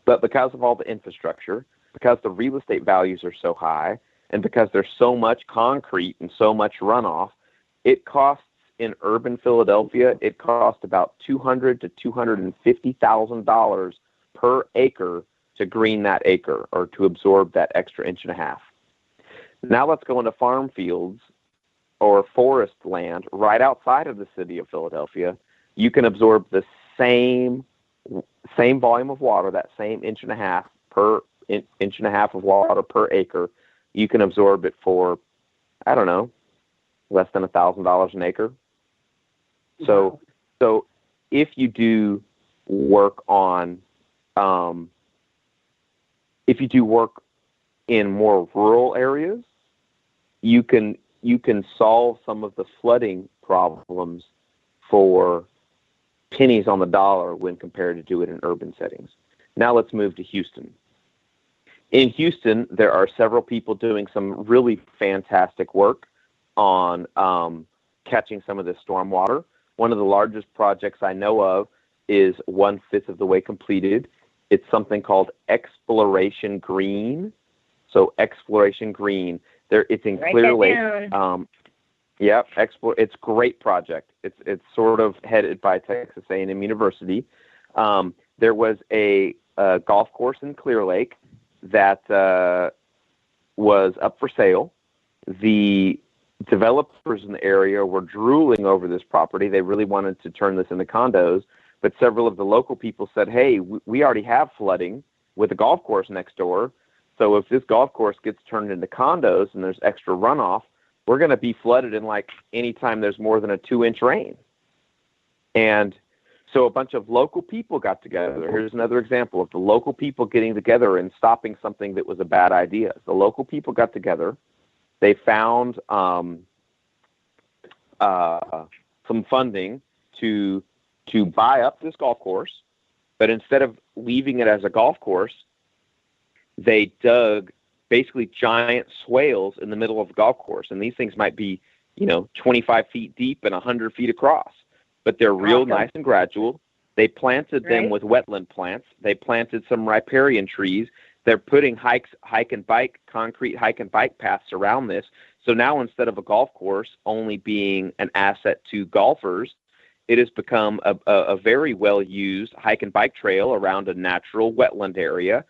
But because of all the infrastructure, because the real estate values are so high, and because there's so much concrete and so much runoff, it costs in urban Philadelphia, it costs about $200,000 to $250,000 per acre to green that acre or to absorb that extra 1.5 inches. Now let's go into farm fields or forest land right outside of the city of Philadelphia. You can absorb the same volume of water, that same 1.5 inches of water per acre. You can absorb it for, I don't know, less than $1,000 an acre. So if you do work on, in more rural areas, you can solve some of the flooding problems for pennies on the dollar when compared to do it in urban settings. Now let's move to Houston. In Houston, there are several people doing some really fantastic work on catching some of this stormwater. One of the largest projects I know of is 1/5 of the way completed. It's something called Exploration Green. So Exploration Green. It's in Clear Lake. It's a great project. It's sort of headed by Texas A&M University. There was a golf course in Clear Lake that was up for sale. The developers in the area were drooling over this property. They really wanted to turn this into condos, but several of the local people said, hey, we already have flooding with a golf course next door. So if this golf course gets turned into condos and there's extra runoff, we're going to be flooded in like anytime there's more than a 2-inch rain. And so a bunch of local people got together. Here's another example of the local people getting together and stopping something that was a bad idea. The local people got together. They found some funding to buy up this golf course, but instead of leaving it as a golf course, they dug basically giant swales in the middle of the golf course. And these things might be, 25 feet deep and 100 feet across, but they're real nice and gradual. They planted them with wetland plants. They planted some riparian trees. They're putting concrete hike and bike paths around this. So now instead of a golf course only being an asset to golfers, it has become a very well-used hike and bike trail around a natural wetland area.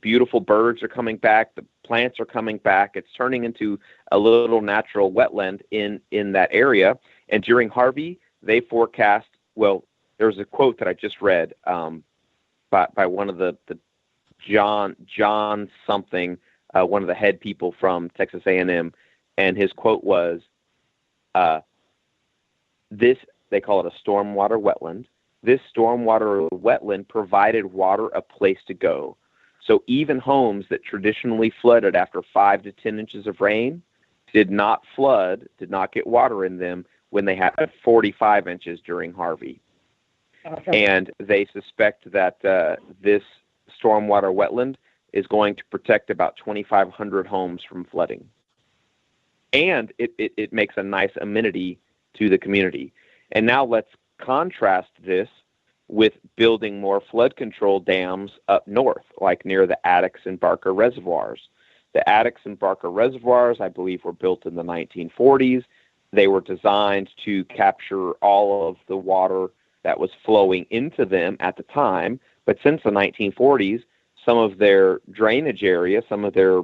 Beautiful birds are coming back. The plants are coming back. It's turning into a little natural wetland in that area. And during Harvey, they forecast, well, there was a quote that I just read by one of the John something, one of the head people from Texas A&M, and his quote was, this, they call it a stormwater wetland. This stormwater wetland provided water a place to go. So even homes that traditionally flooded after 5 to 10 inches of rain did not get water in them when they had 45 inches during Harvey. Awesome. And they suspect that this stormwater wetland is going to protect about 2,500 homes from flooding. And it makes a nice amenity to the community. And now let's contrast this with building more flood control dams up north, like near the Addicks and Barker reservoirs. The Addicks and Barker reservoirs, I believe, were built in the 1940s. They were designed to capture all of the water that was flowing into them at the time. But since the 1940s, some of their drainage area, some of their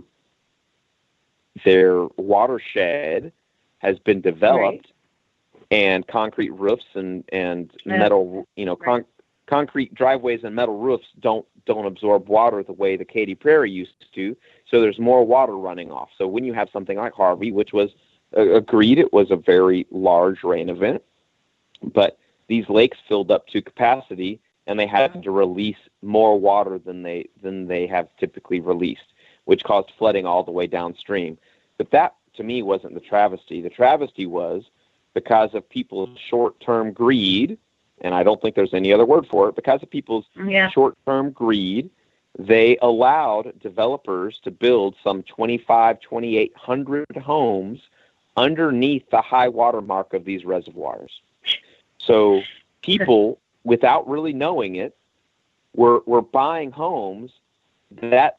watershed has been developed, and concrete roofs and metal, concrete driveways and metal roofs don't absorb water the way the Katy Prairie used to. So there's more water running off. So when you have something like Harvey, which was agreed, it was a very large rain event, but these lakes filled up to capacity, and they had to release more water than they have typically released, which caused flooding all the way downstream. But that, to me, wasn't the travesty. The travesty was because of people's short-term greed, and I don't think there's any other word for it, because of people's short-term greed, they allowed developers to build some 2,800 homes underneath the high water mark of these reservoirs. So people, without really knowing it, were buying homes that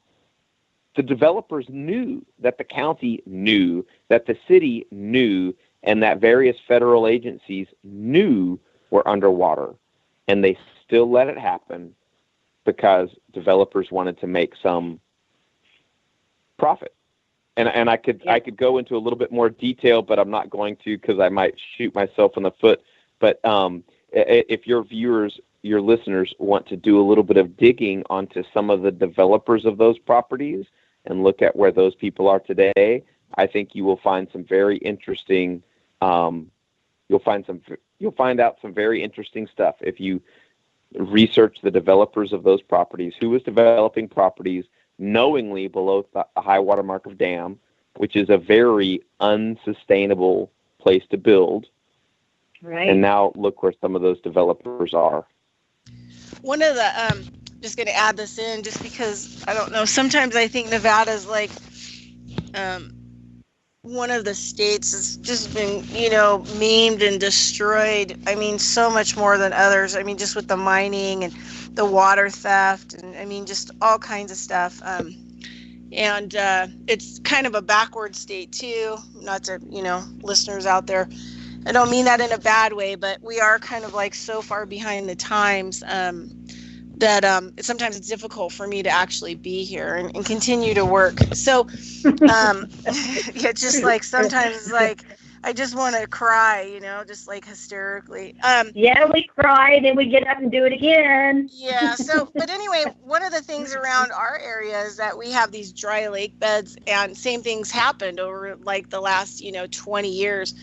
the developers knew, that the county knew, that the city knew, and that various federal agencies knew were underwater. And they still let it happen because developers wanted to make some profit. And I could go into a little bit more detail, but I'm not going to because I might shoot myself in the foot. But if your viewers, your listeners want to do a little bit of digging onto some of the developers of those properties and look at where those people are today, I think you will find some very interesting. You'll find out some very interesting stuff if you research the developers of those properties, who was developing properties, knowingly below the high water mark of dam, which is a very unsustainable place to build. Right. And now look where some of those developers are. One of the, just going to add this in just because, I don't know, sometimes I think Nevada's like one of the states has just been, you know, maimed and destroyed. I mean, so much more than others. I mean, just with the mining and the water theft and, I mean, just all kinds of stuff. And it's kind of a backward state too, not to, you know, listeners out there. I don't mean that in a bad way, but we are kind of like so far behind the times that sometimes it's difficult for me to actually be here and continue to work. So yeah, just like sometimes it's like I just want to cry, you know, just like hysterically. Yeah, we cry, then we get up and do it again. Yeah. So, but anyway, one of the things around our area is that we have these dry lake beds, and same things happened over like the last, you know, 20 years.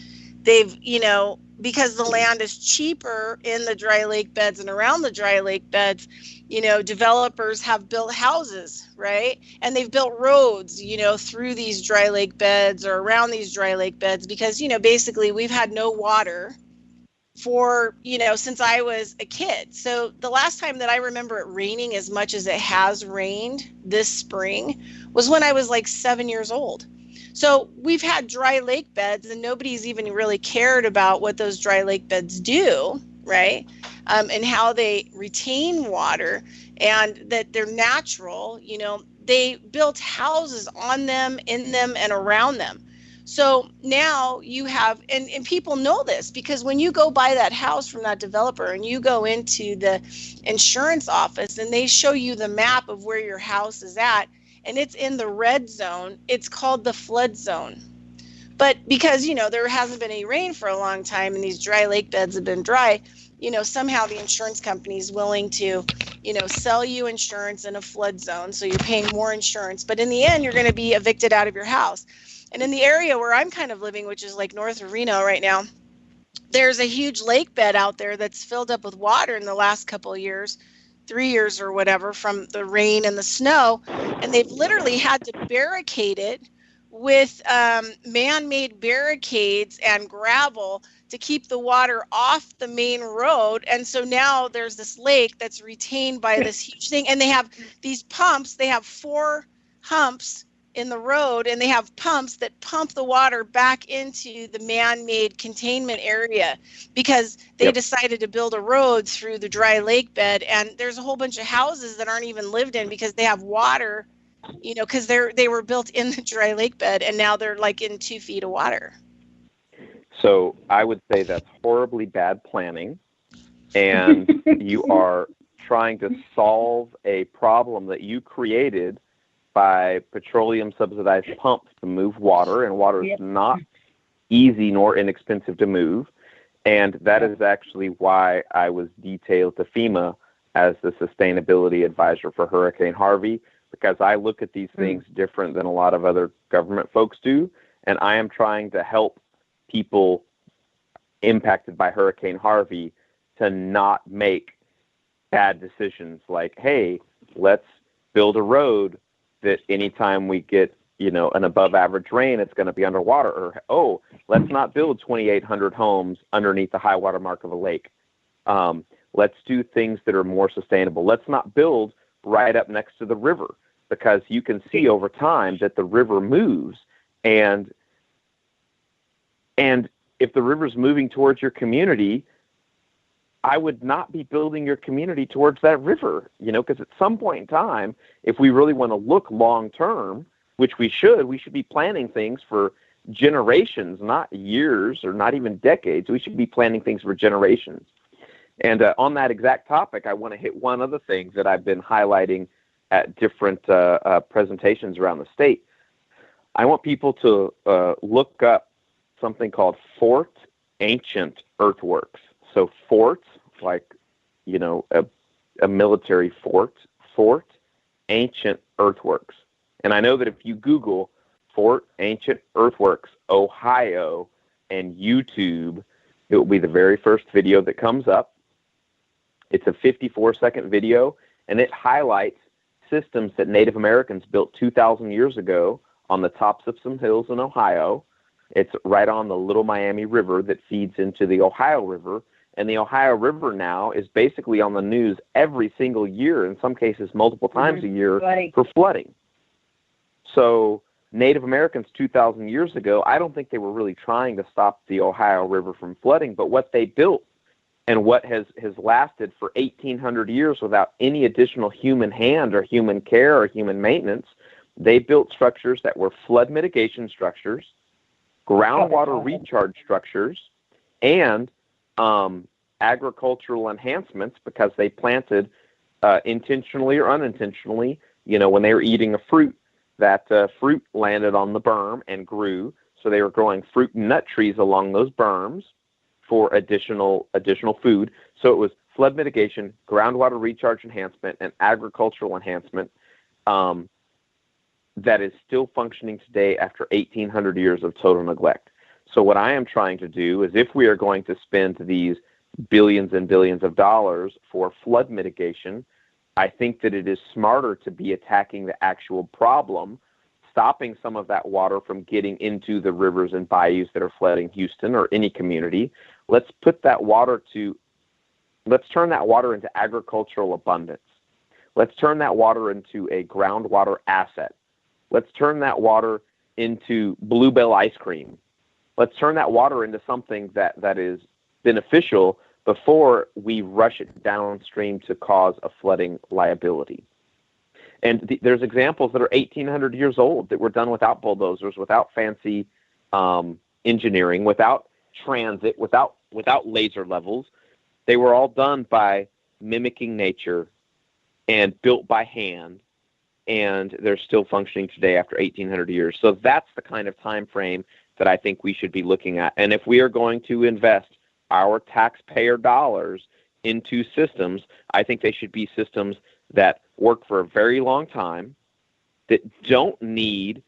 They've, you know, because the land is cheaper in the dry lake beds and around the dry lake beds, you know, developers have built houses, right? And they've built roads, you know, through these dry lake beds or around these dry lake beds because, you know, basically we've had no water for, you know, since I was a kid. So the last time that I remember it raining as much as it has rained this spring was when I was like 7 years old. So we've had dry lake beds and nobody's even really cared about what those dry lake beds do, right? And how they retain water and that they're natural, you know, they built houses on them, in them, and around them. So now you have, and people know this because when you go buy that house from that developer and you go into the insurance office and they show you the map of where your house is at, and it's in the red zone, it's called the flood zone. But because, you know, there hasn't been any rain for a long time and these dry lake beds have been dry, you know, somehow the insurance company is willing to, you know, sell you insurance in a flood zone. So you're paying more insurance. But in the end, you're going to be evicted out of your house. And in the area where I'm kind of living, which is like north of Reno right now, there's a huge lake bed out there that's filled up with water in the last couple of years. 3 years or whatever from the rain and the snow, and they've literally had to barricade it with man-made barricades and gravel to keep the water off the main road. And so now there's this lake that's retained by this huge thing, and they have these pumps. They have 4 humps in the road, and they have pumps that pump the water back into the man-made containment area because they decided to build a road through the dry lake bed. And there's a whole bunch of houses that aren't even lived in because they have water, you know, because they were built in the dry lake bed and now they're like in 2 feet of water. So I would say that's horribly bad planning, and you are trying to solve a problem that you created by petroleum subsidized pumps to move water, and water is not easy nor inexpensive to move. And that is actually why I was detailed to FEMA as the sustainability advisor for Hurricane Harvey, because I look at these things different than a lot of other government folks do. And I am trying to help people impacted by Hurricane Harvey to not make bad decisions like, hey, let's build a road that anytime we get, you know, an above average rain, it's going to be underwater. Or, oh, let's not build 2,800 homes underneath the high water mark of a lake. Let's do things that are more sustainable. Let's not build right up next to the river, because you can see over time that the river moves. And if the river's moving towards your community, I would not be building your community towards that river, you know, because at some point in time, if we really want to look long term, which we should be planning things for generations, not years or not even decades. We should be planning things for generations. And on that exact topic, I want to hit one other thing that I've been highlighting at different presentations around the state. I want people to look up something called Fort Ancient Earthworks. So forts, like, you know, a military fort, Fort Ancient Earthworks. And I know that if you Google Fort Ancient Earthworks, Ohio, and YouTube, it will be the very first video that comes up. It's a 54-second video, and it highlights systems that Native Americans built 2,000 years ago on the tops of some hills in Ohio. It's right on the Little Miami River that feeds into the Ohio River. And the Ohio River now is basically on the news every single year, in some cases multiple times a year, for flooding. So Native Americans 2,000 years ago, I don't think they were really trying to stop the Ohio River from flooding, but what they built and what has lasted for 1,800 years without any additional human hand or human care or human maintenance, they built structures that were flood mitigation structures, groundwater recharge structures, and agricultural enhancements, because they planted intentionally or unintentionally, when they were eating a fruit, that fruit landed on the berm and grew. So they were growing fruit and nut trees along those berms for additional food. So it was flood mitigation, groundwater recharge enhancement, and agricultural enhancement that is still functioning today after 1,800 years of total neglect. So what I am trying to do is, if we are going to spend these billions and billions of dollars for flood mitigation, I think that it is smarter to be attacking the actual problem, stopping some of that water from getting into the rivers and bayous that are flooding Houston or any community. Let's turn that water into agricultural abundance. Let's turn that water into a groundwater asset. Let's turn that water into Bluebell ice cream. Let's turn that water into something that is beneficial before we rush it downstream to cause a flooding liability. And there's examples that are 1,800 years old that were done without bulldozers, without fancy engineering, without transit, without laser levels. They were all done by mimicking nature and built by hand, and they're still functioning today after 1,800 years. So that's the kind of time frame that I think we should be looking at. And if we are going to invest our taxpayer dollars into systems, I think they should be systems that work for a very long time, that don't need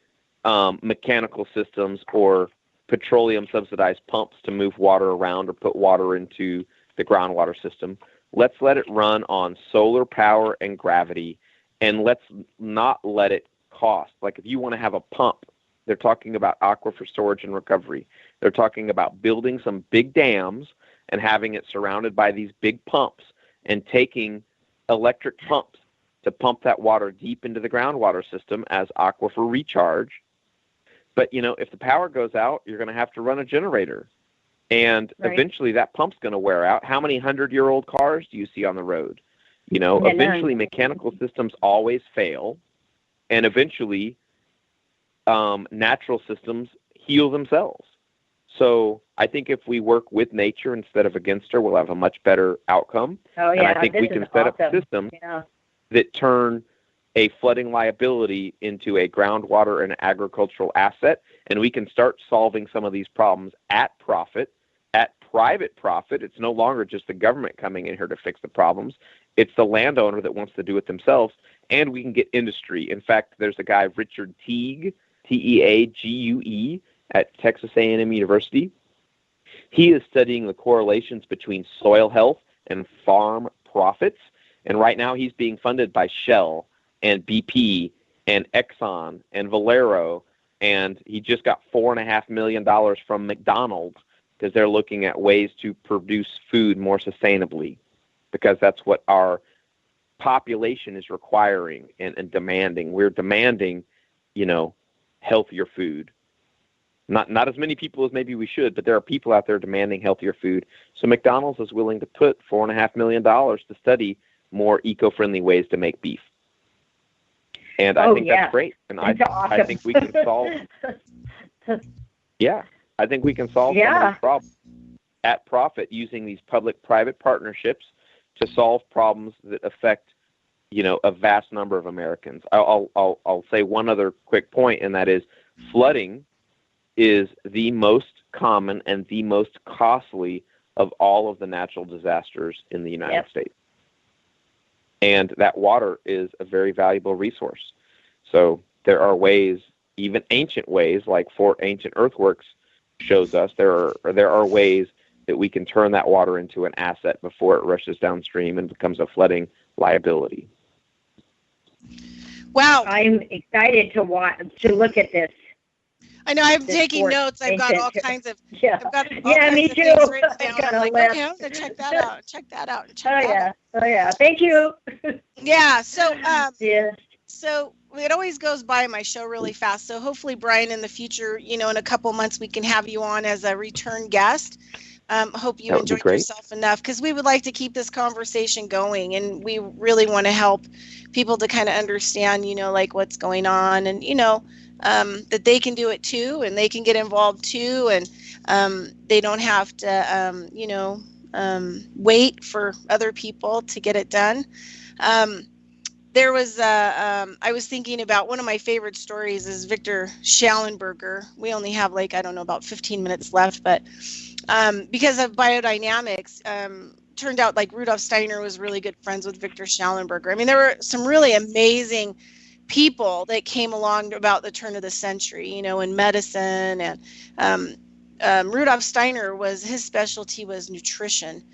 mechanical systems or petroleum subsidized pumps to move water around or put water into the groundwater system. Let's let it run on solar power and gravity, and let's not let it cost. Like, if you want to have a pump, they're talking about aquifer storage and recovery. They're talking about building some big dams and having it surrounded by these big pumps and taking electric pumps to pump that water deep into the groundwater system as aquifer recharge. But, if the power goes out, you're going to have to run a generator. And eventually that pump's going to wear out. How many 100-year-old cars do you see on the road? Eventually mechanical systems always fail. And eventually natural systems heal themselves. So I think if we work with nature instead of against her, we'll have a much better outcome. Oh, yeah, and I think we can set up systems that turn a flooding liability into a groundwater and agricultural asset, and we can start solving some of these problems at profit, at private profit. It's no longer just the government coming in here to fix the problems. It's the landowner that wants to do it themselves, and we can get industry. In fact, there's a guy, Richard Teague, Teague, at Texas A&M University. He is studying the correlations between soil health and farm profits, and right now he's being funded by Shell and BP and Exxon and Valero, and he just got $4.5 million from McDonald's because they're looking at ways to produce food more sustainably, because that's what our population is requiring and demanding. We're demanding, healthier food. Not as many people as maybe we should, but there are people out there demanding healthier food. So McDonald's is willing to put $4.5 million to study more eco-friendly ways to make beef. And I think that's great. And I think we can solve. I think we can solve some of these problems at profit using these public-private partnerships to solve problems that affect, a vast number of Americans. I'll say one other quick point, and that is flooding is the most common and the most costly of all of the natural disasters in the United States. And that water is a very valuable resource. So there are ways, even ancient ways, like Fort Ancient Earthworks shows us, there are ways that we can turn that water into an asset before it rushes downstream and becomes a flooding liability. Wow. I'm excited to look at this. I know I'm This taking sport notes. I've got all ancient. kinds of Yeah. I've got all Yeah, kinds me of too. things written I've down. got I'm a like, list. okay, I'm gonna check that out, check that out, and check Oh that yeah. out. Oh yeah. Thank you. Yeah. So Yes. so it always goes by my show really fast. So hopefully, Bryan, in the future, you know, in a couple months, we can have you on as a return guest. Hope you That would be enjoyed great. yourself enough, because we would like to keep this conversation going, and we really want to help people to kind of understand, you know, like what's going on, and you know, that they can do it too, and they can get involved too, and they don't have to, you know, wait for other people to get it done. There was I was thinking about one of my favorite stories is Victor Schallenberger. We only have like, I don't know, about 15 minutes left, but because of biodynamics, turned out like Rudolf Steiner was really good friends with Victor Schallenberger. I mean, there were some really amazing people that came along about the turn of the century, you know, in medicine. And Rudolf Steiner, his specialty was nutrition.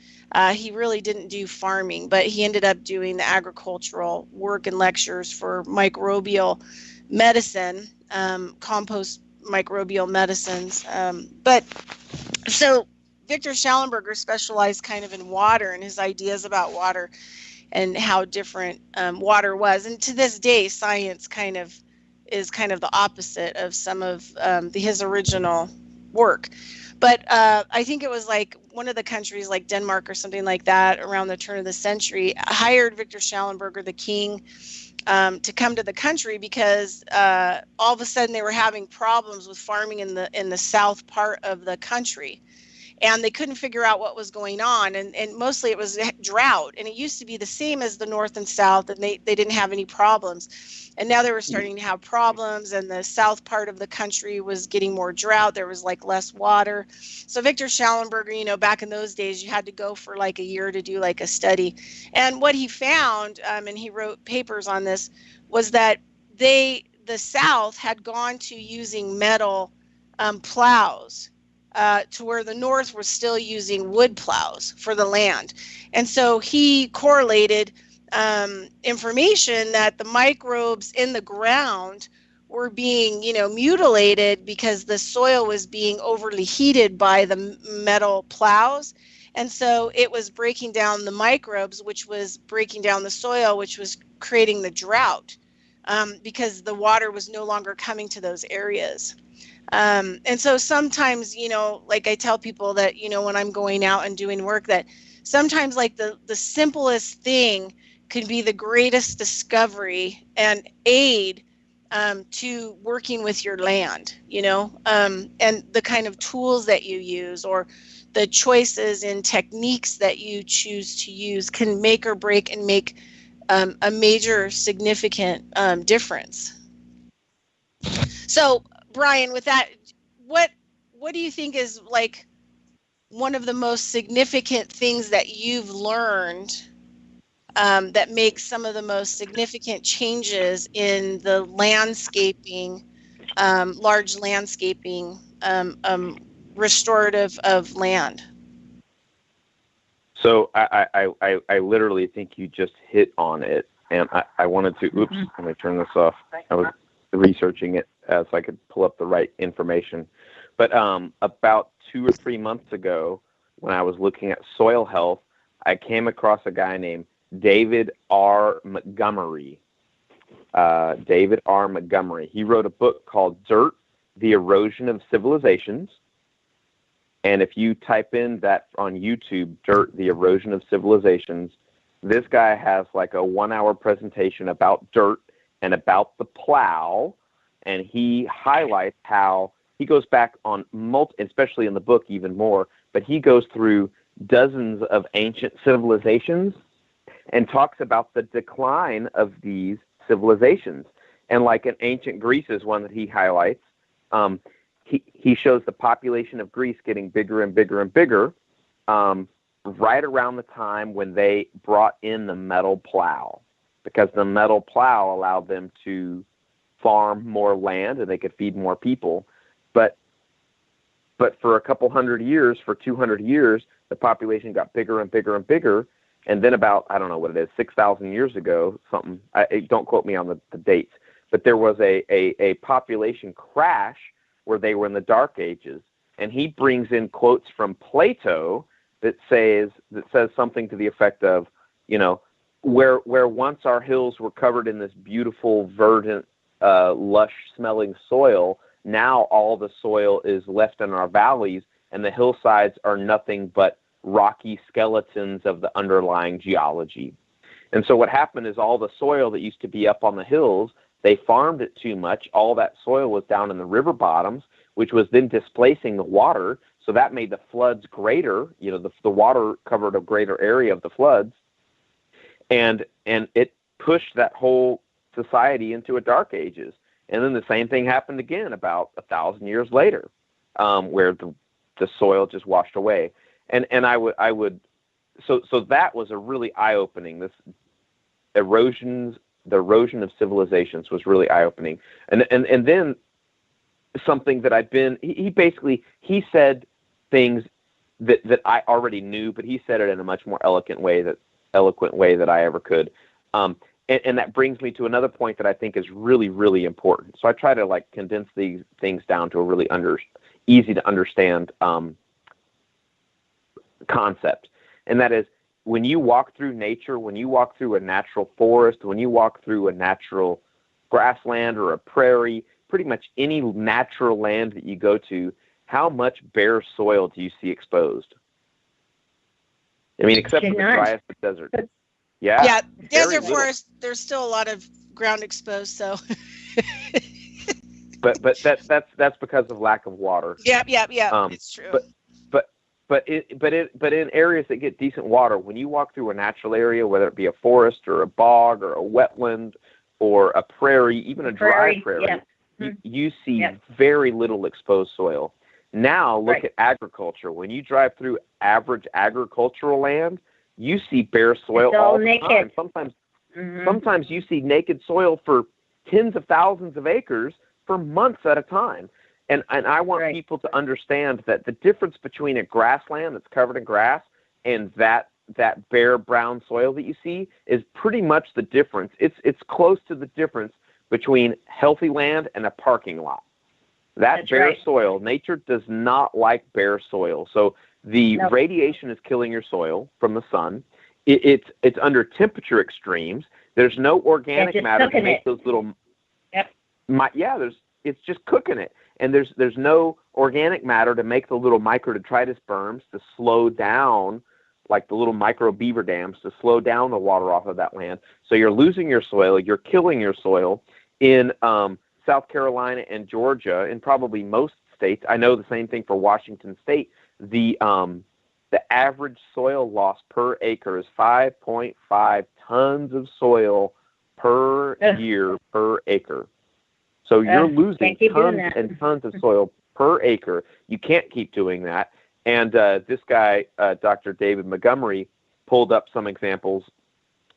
He really didn't do farming, but he ended up doing the agricultural work and lectures for microbial medicine, compost microbial medicines. But so Victor Schallenberger specialized kind of in water and his ideas about water and how different water was. And to this day, science is kind of the opposite of some of his original work. But I think it was like one of the countries like Denmark or something like that around the turn of the century hired Victor Schallenberger, the king, to come to the country because all of a sudden they were having problems with farming in the south part of the country. And they couldn't figure out what was going on. And mostly it was drought. And it used to be the same as the north and south, and they didn't have any problems. And now they were starting to have problems, and the south part of the country was getting more drought. There was like less water. So Victor Schallenberger, you know, back in those days, you had to go for like a year to do like a study. And what he found, and he wrote papers on this, was that the south had gone to using metal plows. To where the north was still using wood plows for the land. And so he correlated information that the microbes in the ground were being, you know, mutilated because the soil was being overly heated by the metal plows. And so it was breaking down the microbes, which was breaking down the soil, which was creating the drought because the water was no longer coming to those areas. And so sometimes, you know, like I tell people that, you know, when I'm going out and doing work, that sometimes like the simplest thing could be the greatest discovery and aid to working with your land, you know, and the kind of tools that you use or the choices and techniques that you choose to use can make or break and make a major significant difference. So, Bryan, with that, what do you think is like one of the most significant things that you've learned that makes some of the most significant changes in the landscaping, large landscaping, restorative of land? So I literally think you just hit on it, and I wanted to. Oops, let me turn this off. I was researching it so I could pull up the right information. But about 2 or 3 months ago, when I was looking at soil health, I came across a guy named David R. Montgomery. David R. Montgomery. He wrote a book called Dirt, The Erosion of Civilizations. And if you type in that on YouTube, Dirt, The Erosion of Civilizations, this guy has like a 1-hour presentation about dirt and about the plow. And he highlights how he goes back on especially in the book even more, but he goes through dozens of ancient civilizations and talks about the decline of these civilizations. And like in ancient Greece is one that he highlights. He shows the population of Greece getting bigger and bigger and bigger right around the time when they brought in the metal plow, because the metal plow allowed them to farm more land and they could feed more people. But for a couple hundred years, for 200 years, the population got bigger and bigger and bigger. And then about, I don't know what it is, 6,000 years ago, something, don't quote me on the dates, but there was a population crash where they were in the Dark Ages. And he brings in quotes from Plato that says something to the effect of, where once our hills were covered in this beautiful, verdant, lush-smelling soil, now all the soil is left in our valleys, and the hillsides are nothing but rocky skeletons of the underlying geology. And so what happened is all the soil that used to be up on the hills, they farmed it too much. All that soil was down in the river bottoms, which was then displacing the water. So that made the floods greater. The water covered a greater area of the floods. And it pushed that whole society into a Dark Ages. And then the same thing happened again about 1,000 years later, where the soil just washed away. And I would so that was a really eye-opening. The erosion of civilizations was really eye-opening. And then something that he said things that I already knew, but he said it in a much more eloquent way that I ever could. And that brings me to another point that I think is really, really important. So I try to condense these things down to a really easy to understand concept. And that is, when you walk through nature, when you walk through a natural forest, when you walk through a natural grassland or a prairie, pretty much any natural land that you go to, how much bare soil do you see exposed? I mean, except for the driest of desert. Yeah, desert forest, there's still a lot of ground exposed, so. but that's because of lack of water. Yeah, it's true. But in areas that get decent water, when you walk through a natural area, whether it be a forest or a bog or a wetland or a prairie, even a dry prairie, you see very little exposed soil. Now look at agriculture. When you drive through average agricultural land, you see bare soil all the time. Sometimes you see naked soil for tens of thousands of acres for months at a time. And I want people to understand that the difference between a grassland that's covered in grass and that bare brown soil that you see is pretty much the difference. It's close to the difference between healthy land and a parking lot. That's bare soil. Nature does not like bare soil. So the radiation is killing your soil from the sun. It's under temperature extremes. There's no organic matter to make those little. It's just cooking it. And there's no organic matter to make the little microdetritus berms to slow down, like the little micro beaver dams, to slow down the water off of that land. So you're losing your soil. You're killing your soil. In South Carolina and Georgia, and probably most states, I know the same thing for Washington State, the average soil loss per acre is 5.5 tons of soil per year per acre. So you're losing tons and tons of soil per acre. You can't keep doing that. And this guy, Dr. David Montgomery, pulled up some examples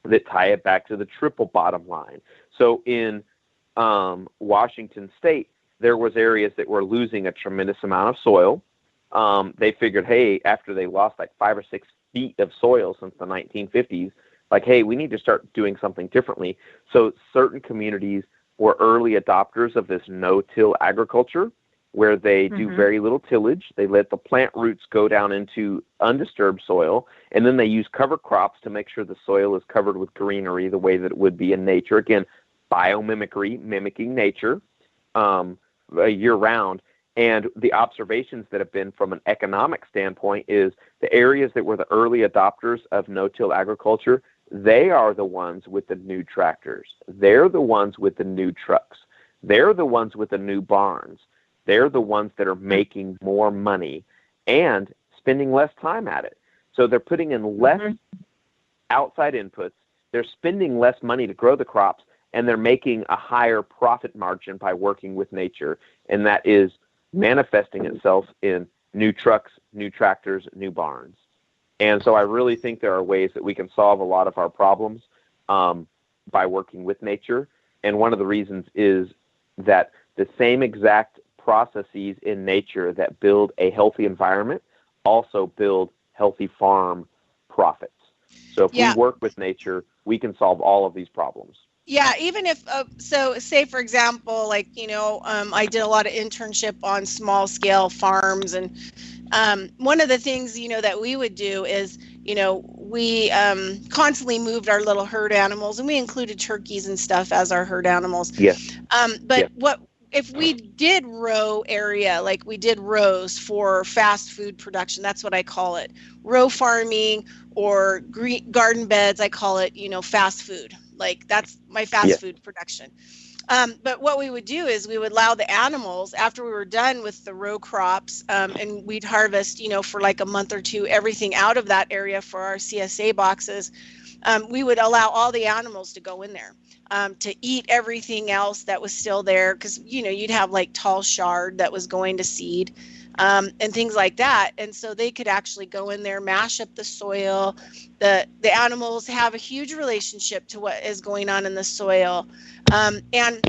that tie it back to the triple bottom line. So in Washington State, there was areas that were losing a tremendous amount of soil. They figured, hey, after they lost 5 or 6 feet of soil since the 1950s, hey, we need to start doing something differently. So certain communities were early adopters of this no-till agriculture, where they do very little tillage. They let the plant roots go down into undisturbed soil, and then they use cover crops to make sure the soil is covered with greenery the way that it would be in nature. Again, biomimicry, mimicking nature year-round. And the observations that have been from an economic standpoint is the areas that were the early adopters of no-till agriculture, they are the ones with the new tractors. They're the ones with the new trucks. They're the ones with the new barns. They're the ones that are making more money and spending less time at it. So they're putting in less outside inputs. They're spending less money to grow the crops, and they're making a higher profit margin by working with nature. And that is manifesting itself in new trucks, new tractors, new barns. And so I really think there are ways that we can solve a lot of our problems by working with nature. And one of the reasons is that the same exact processes in nature that build a healthy environment also build healthy farm profits. So if Yeah. we work with nature, we can solve all of these problems. Yeah, even if, so say for example, like, I did a lot of internship on small scale farms, and one of the things, that we would do is, we constantly moved our little herd animals, and we included turkeys and stuff as our herd animals. Yes. But Yes. what if we did row area, like we did rows for fast food production? That's what I call it, row farming, or garden beds. I call it, fast food. Like that's my fast food production. But what we would do is we would allow the animals, after we were done with the row crops, and we'd harvest, for like a month or two, everything out of that area for our CSA boxes. We would allow all the animals to go in there to eat everything else that was still there, because, you'd have like tall shard that was going to seed. And things like that. And so they could actually go in there, mash up the soil. The animals have a huge relationship to what is going on in the soil. And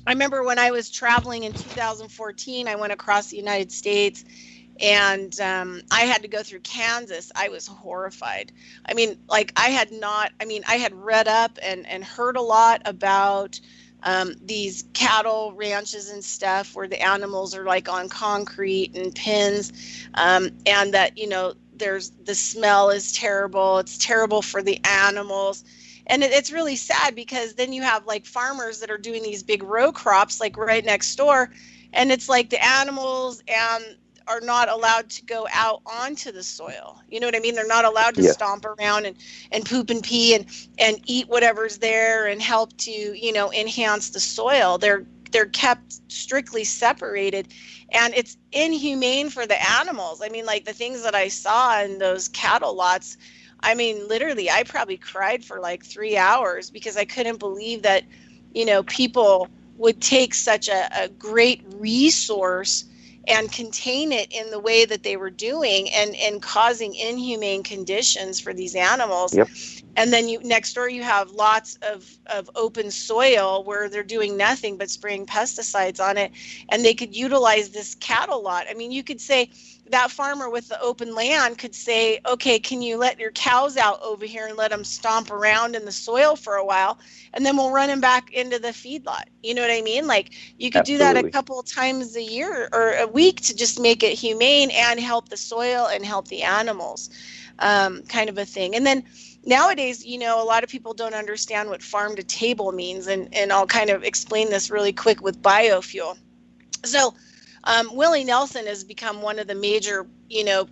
I remember when I was traveling in 2014, I went across the United States, and I had to go through Kansas. I was horrified. I mean, like I had read up and heard a lot about these cattle ranches and stuff where the animals are like on concrete and pins, and that, there's the smell is terrible. It's terrible for the animals. And it's really sad, because then you have like farmers that are doing these big row crops like right next door, and it's like the animals are not allowed to go out onto the soil. You know what I mean? They're not allowed to stomp around and poop and pee and eat whatever's there and help to, enhance the soil. They're kept strictly separated, and it's inhumane for the animals. I mean, like the things that I saw in those cattle lots, I mean, literally, I probably cried for like 3 hours, because I couldn't believe that, people would take such a great resource and contain it in the way that they were doing, and causing inhumane conditions for these animals. Yep. And then next door you have lots of open soil where they're doing nothing but spraying pesticides on it, and they could utilize this cattle lot. I mean, you could say that farmer with the open land could say, okay, can you let your cows out over here and let them stomp around in the soil for a while, and then we'll run them back into the feedlot. You know what I mean? Like you could do that a couple of times a year or a week to just make it humane and help the soil and help the animals, kind of a thing. And then nowadays, a lot of people don't understand what farm to table means, and I'll kind of explain this really quick with biofuel. So Willie Nelson has become one of the major,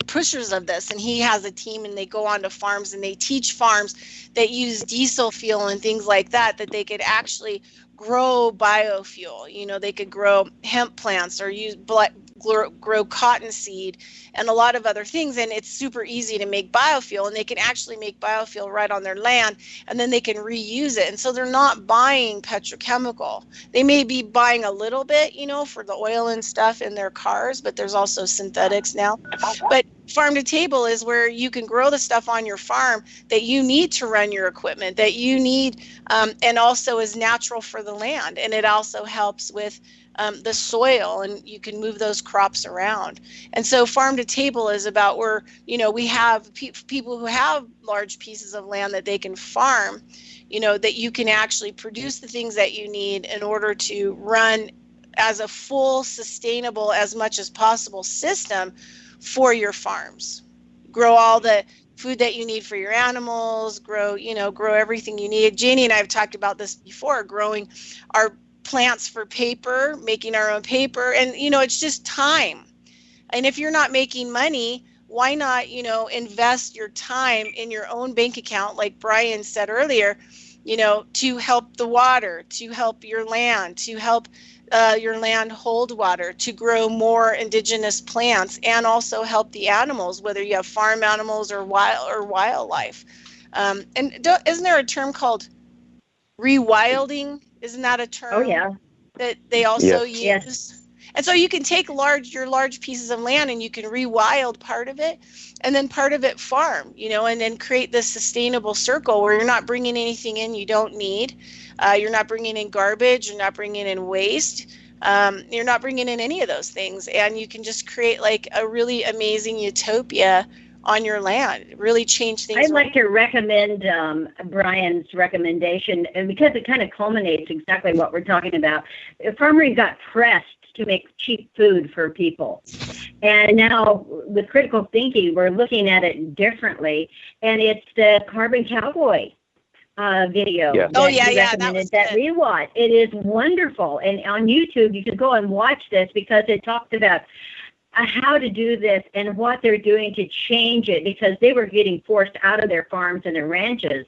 pushers of this, and he has a team, and they go onto farms and they teach farms that use diesel fuel and things like that they could actually grow biofuel. They could grow hemp plants or grow cottonseed and a lot of other things, and it's super easy to make biofuel, and they can actually make biofuel right on their land, and then they can reuse it. And so they're not buying petrochemical. They may be buying a little bit, for the oil and stuff in their cars, but there's also synthetics now. But farm to table is where you can grow the stuff on your farm that you need to run your equipment, that you need, and also is natural for the land, and it also helps with the soil, and you can move those crops around. And so farm to table is about where, we have people who have large pieces of land that they can farm, that you can actually produce the things that you need in order to run as a full, sustainable, as much as possible system for your farms. Grow all the food that you need for your animals, grow everything you need. Janie and I have talked about this before, growing our plants for paper, making our own paper, and it's just time. And if you're not making money, why not invest your time in your own bank account, like Bryan said earlier, to help the water, to help your land, to help your land hold water, to grow more indigenous plants, and also help the animals, whether you have farm animals or wildlife. And isn't there a term called rewilding? Isn't that a term? Oh, yeah. That they also use? Yes. And so you can take your large pieces of land, and you can rewild part of it, and then part of it farm, and then create this sustainable circle where you're not bringing anything in you don't need. You're not bringing in garbage. You're not bringing in waste. You're not bringing in any of those things. And you can just create like a really amazing utopia on your land, really change things. I'd like to recommend Bryan's recommendation, and because it kind of culminates exactly what we're talking about. Farmers got pressed to make cheap food for people. And now with critical thinking, we're looking at it differently. And it's the Carbon Cowboy video. Yes. That we watched. It is wonderful. And on YouTube, you can go and watch this because it talks about how to do this and what they're doing to change it, because they were getting forced out of their farms and their ranches.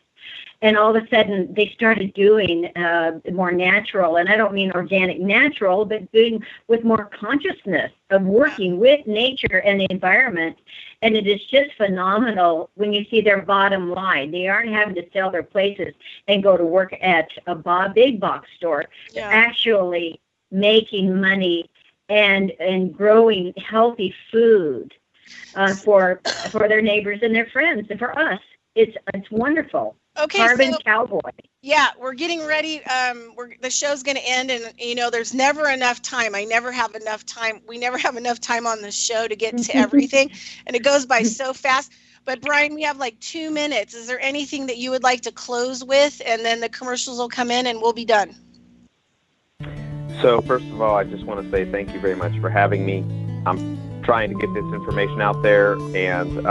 And all of a sudden, they started doing more natural, and I don't mean organic natural, but doing with more consciousness of working with nature and the environment. And it is just phenomenal when you see their bottom line. They aren't having to sell their places and go to work at a big box store. Yeah. They're actually making money and growing healthy food for their neighbors and their friends and for us. It's wonderful. Okay, Carbon Cowboy. Yeah, we're getting ready. The show's going to end, and there's never enough time. I never have enough time. We never have enough time on this show to get to everything, and it goes by so fast. But Bryan, we have like 2 minutes. Is there anything that you would like to close with, and then the commercials will come in, and we'll be done? So first of all, I just want to say thank you very much for having me. I'm trying to get this information out there, and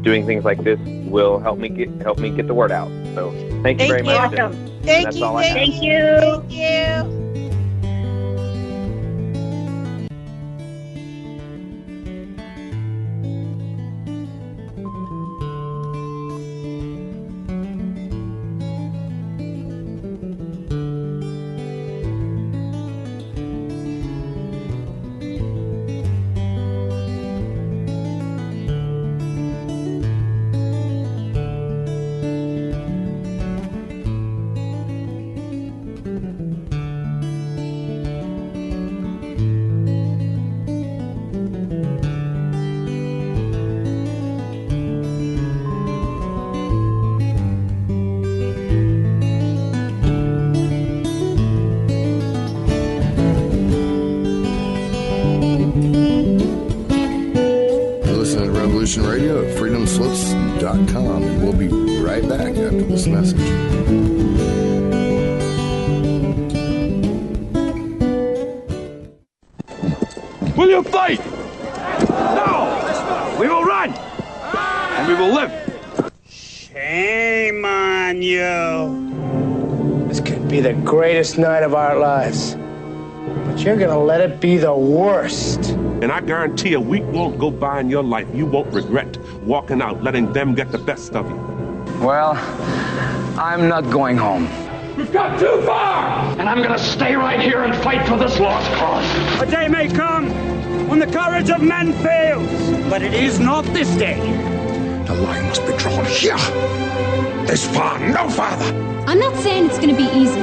doing things like this will help me get the word out. So thank you very much. Awesome. Thank you. Thank you. Thank you. Radio at freedomslips.com, and we'll be right back after this message. Will you fight? No! We will run! And we will live! Shame on you! This could be the greatest night of our lives. But you're gonna let it be the worst. And I guarantee a week won't go by in your life you won't regret walking out, letting them get the best of you. Well, I'm not going home. We've got too far! And I'm gonna stay right here and fight for this lost cause. A day may come when the courage of men fails, but it is not this day. The line must be drawn here. This far, no farther. I'm not saying it's gonna be easy.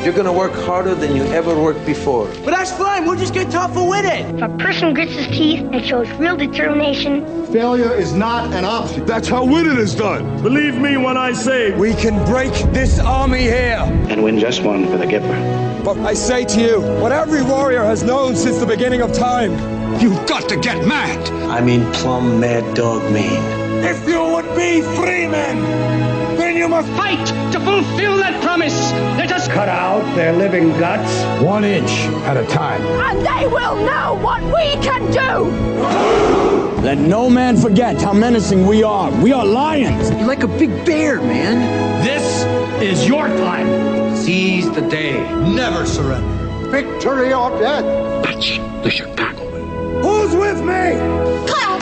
You're gonna work harder than you ever worked before. But that's fine, we'll just get tougher with it. If a person grits his teeth and shows real determination, failure is not an option. That's how winning is done. Believe me when I say we can break this army here. And win just one for the Gipper. But I say to you, what every warrior has known since the beginning of time. You've got to get mad. I mean plumb mad dog mean. If you would be free men, then you must fight to fulfill that promise. Let us cut out their living guts 1 inch at a time. and they will know what we can do! Let no man forget how menacing we are. We are lions. You're like a big bear, man. This is your time. Seize the day. Never surrender. Victory or death. That's the Chicago. Who's with me? Clap!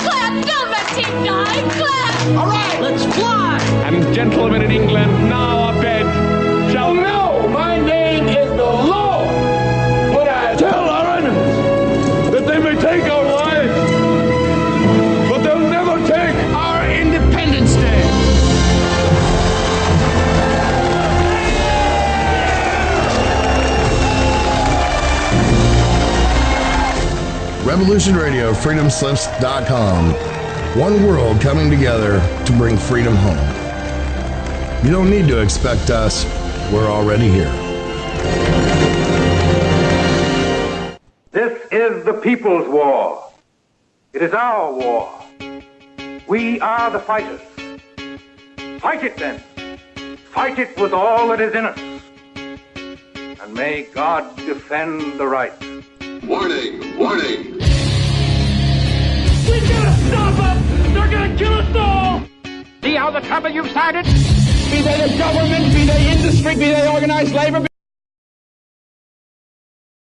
Clap! Don't let him die! Clap! All right, let's fly. And gentlemen in England now abed shall know my name is the Lord. But I tell our enemies that they may take our lives, but they'll never take our Independence Day. Revolution Radio, freedomslips.com. One world coming together to bring freedom home. You don't need to expect us. We're already here. This is the people's war. It is our war. We are the fighters. Fight it then. Fight it with all that is in us. And may God defend the right. Warning! Warning! We gotta stop them! They're gonna kill us all! See how the trouble you've started? Be they the government, be they industry, be they organized labor,